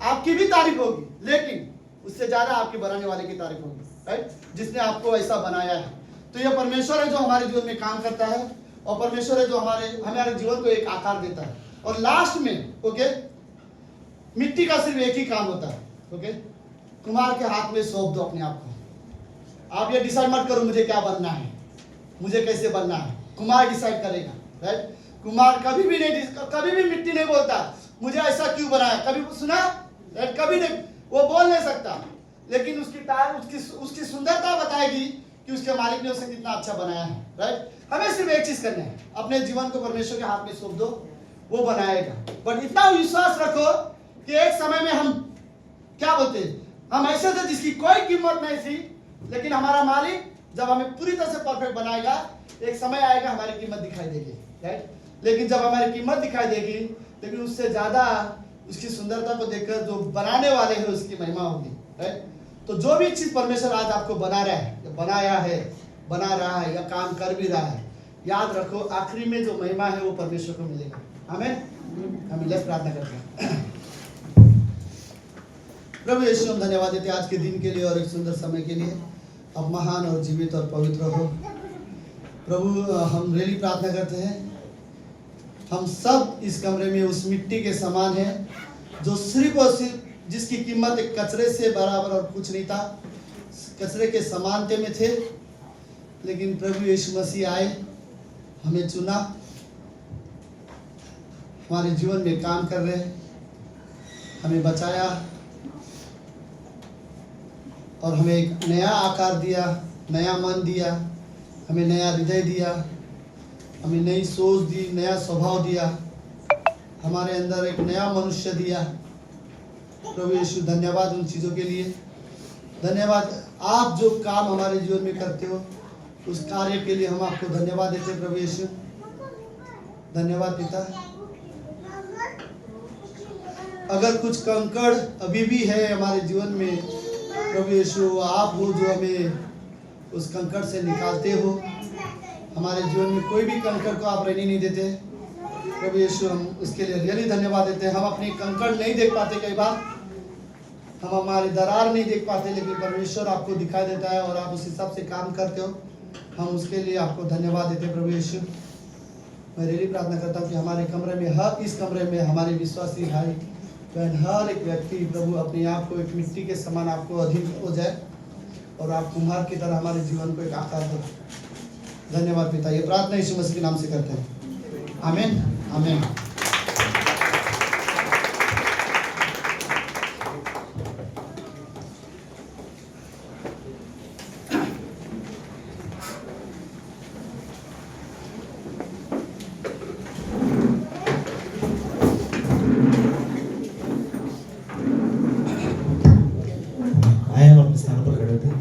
आपकी भी तारीफ होगी, लेकिन उससे ज्यादा आपके बनाने वाले की तारीफ होगी, राइट, जिसने आपको ऐसा बनाया है। तो ये परमेश्वर है जो हमारे जीवन में काम करता है, और परमेश्वर है जो हमारे जीवन को एक आकार देता है। और लास्ट में ओके मिट्टी का सिर्फ एक ही काम होता है, ओके, कुम्हार के हाथ में सौंप दो अपने आप को। आप ये डिसाइड मत करो मुझे क्या बनना है, मुझे कैसे बनना है, कुम्हार डिसाइड करेगा, राइट। कुम्हार कभी भी मिट्टी नहीं बोलता मुझे ऐसा क्यों बनाया, कभी सुना, राइट, कभी नहीं, वो बोल नहीं सकता, लेकिन उसकी सुंदरता बताएगी कि उसके मालिक ने उसे कितना अच्छा बनाया है, राइट। हमें सिर्फ एक चीज करना है, अपने जीवन को परमेश्वर के हाथ में सौंप दो, वो बनाएगा। बट इतना विश्वास रखो कि एक समय में हम क्या बोलते हैं, हम ऐसे थे जिसकी कोई कीमत नहीं थी, लेकिन हमारा मालिक जब हमें पूरी तरह से परफेक्ट बनाएगा, एक समय आएगा हमारी कीमत दिखाई देगी, राइट। लेकिन जब हमारी कीमत दिखाई देगी, लेकिन उससे ज्यादा उसकी सुंदरता को देखकर जो बनाने वाले हैं उसकी महिमा होगी, राइट। तो जो भी चीज परमेश्वर आज आपको बना रहा है, बना रहा है या काम कर भी रहा है, याद रखो आखिरी में जो महिमा है वो परमेश्वर को मिलेगा। आमीन। हम लेट्स प्रार्थना करते हैं। प्रभु यीशु हम धन्यवाद देते हैं आज के दिन के लिए और एक सुंदर समय के लिए। अब महान और जीवित और पवित्र हो प्रभु, हम रियली प्रार्थना करते हैं, हम सब इस कमरे में उस मिट्टी के समान हैं जो सिर्फ और सिर्फ जिसकी कीमत एक कचरे से बराबर और कुछ नहीं था, कचरे के समानते में थे, लेकिन प्रभु यीशु मसीह आए, हमें चुना, हमारे जीवन में काम कर रहे, हमें बचाया और हमें एक नया आकार दिया, नया मन दिया, हमें नया हृदय दिया, हमें नई सोच दी, नया स्वभाव दिया, हमारे अंदर एक नया मनुष्य दिया। प्रभु यीशु धन्यवाद उन चीज़ों के लिए, धन्यवाद आप जो काम हमारे जीवन में करते हो उस कार्य के लिए हम आपको धन्यवाद देते हैं। प्रभु यीशु धन्यवाद पिता। अगर कुछ कंकड़ अभी भी है हमारे जीवन में, प्रभु यीशु आप हो जो हमें उस कंकड़ से निकालते हो, हमारे जीवन में कोई भी कंकड़ को आप रहने नहीं देते। प्रभु यीशु हम उसके लिए रियली धन्यवाद देते हैं। हम अपनी कंकड़ नहीं देख पाते, कई बार हम हमारे दरार नहीं देख पाते, लेकिन परमेश्वर आपको दिखाई देता है और आप उस हिसाब से काम करते हो, हम उसके लिए आपको धन्यवाद देते हैं। प्रभु यीशु मैं रियली प्रार्थना करता हूँ कि हमारे कमरे में, इस कमरे में हमारे विश्वासी भाई बहन, हर एक व्यक्ति प्रभु अपने आप को एक मिट्टी के समान आपको अधीन हो जाए और आप कुम्हार की तरह हमारे जीवन को एक आकार दो। धन्यवाद पिता, ये प्रार्थना यीशु मसीह के नाम से करते हैं, आमीन आमीन। आए हम अपने स्थान पर खड़े होते हैं।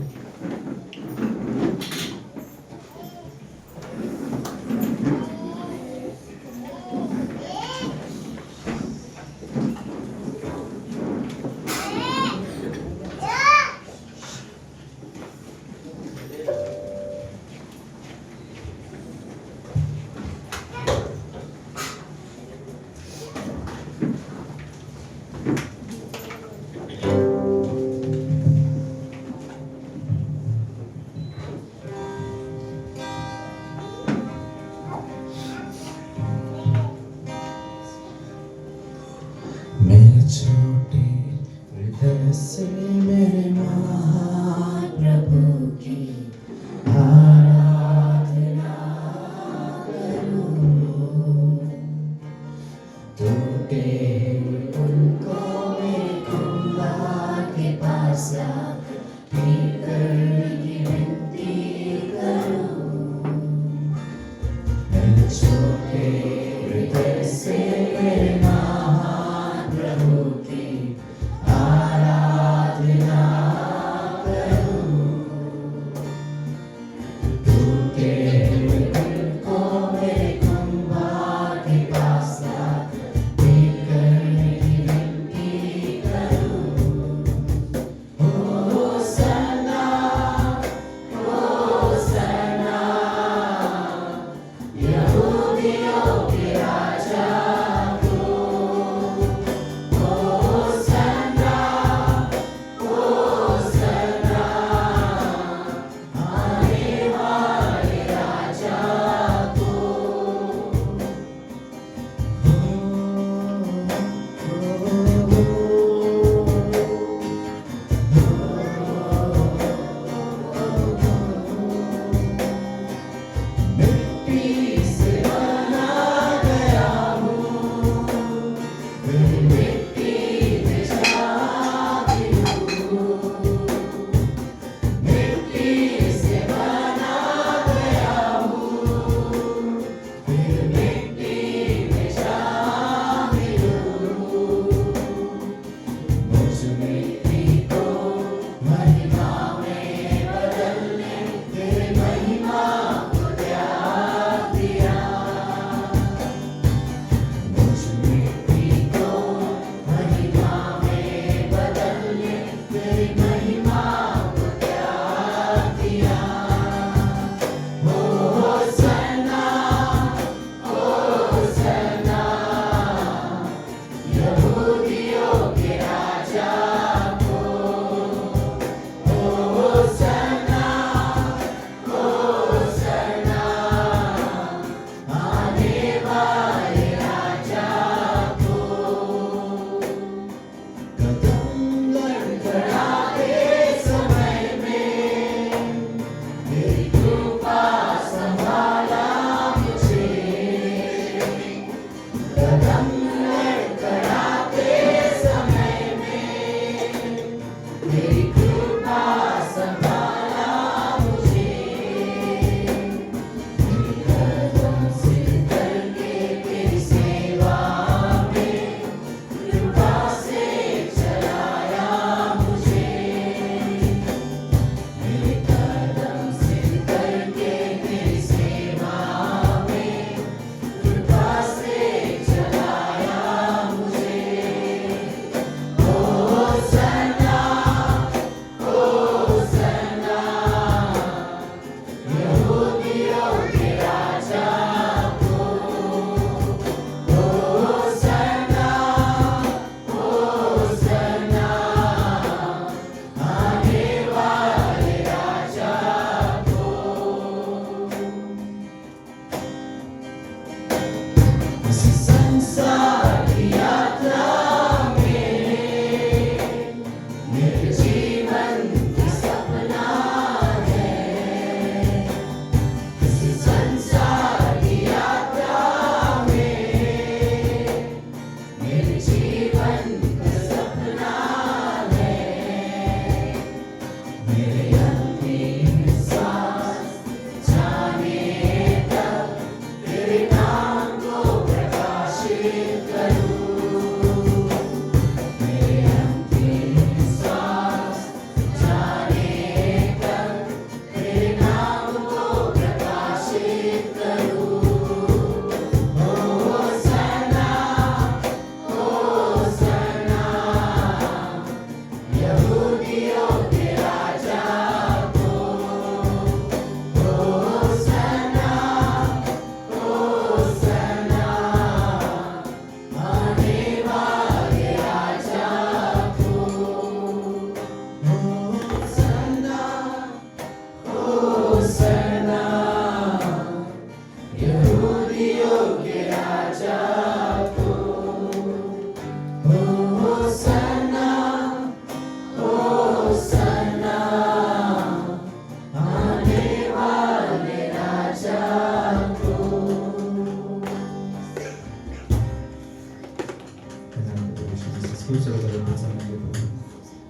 चढ़कर अपने चलेंगे प्रभु।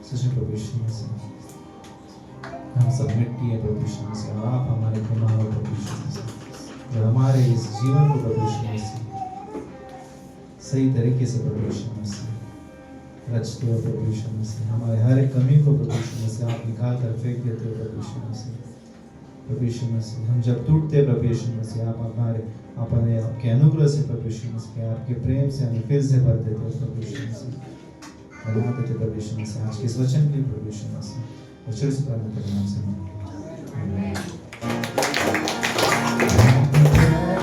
सच प्रभु यीशु मसीह हम सब मिट्टी है प्रभु यीशु मसीह और आप हमारे गुनाह हो प्रभु यीशु मसीह और हमारे इस जीवन को प्रभु यीशु मसीह सही तरीके से प्रभु यीशु मसीह रचते हो प्रभु यीशु मसीह। हमारे हर एक कमी को प्रभु यीशु मसीह आप निकाल कर फेंक देते हो प्रभु यीशु मसीह। प्रभु यीशु मसीह हम जब टूटते हैं प्रभु यीशु मसीह आप हमारे अपने आपके अनुग्रह से प्रभु यीशु मसीह आपके प्रेम से हमें फिर से भर देते हो प्रभु यीशु मसीह। धन्यवाद देते प्रभु यीशु मसीह आज के इस वचन के लिए प्रभु यीशु मसीह और चिर से प्रार्थना करना आपसे।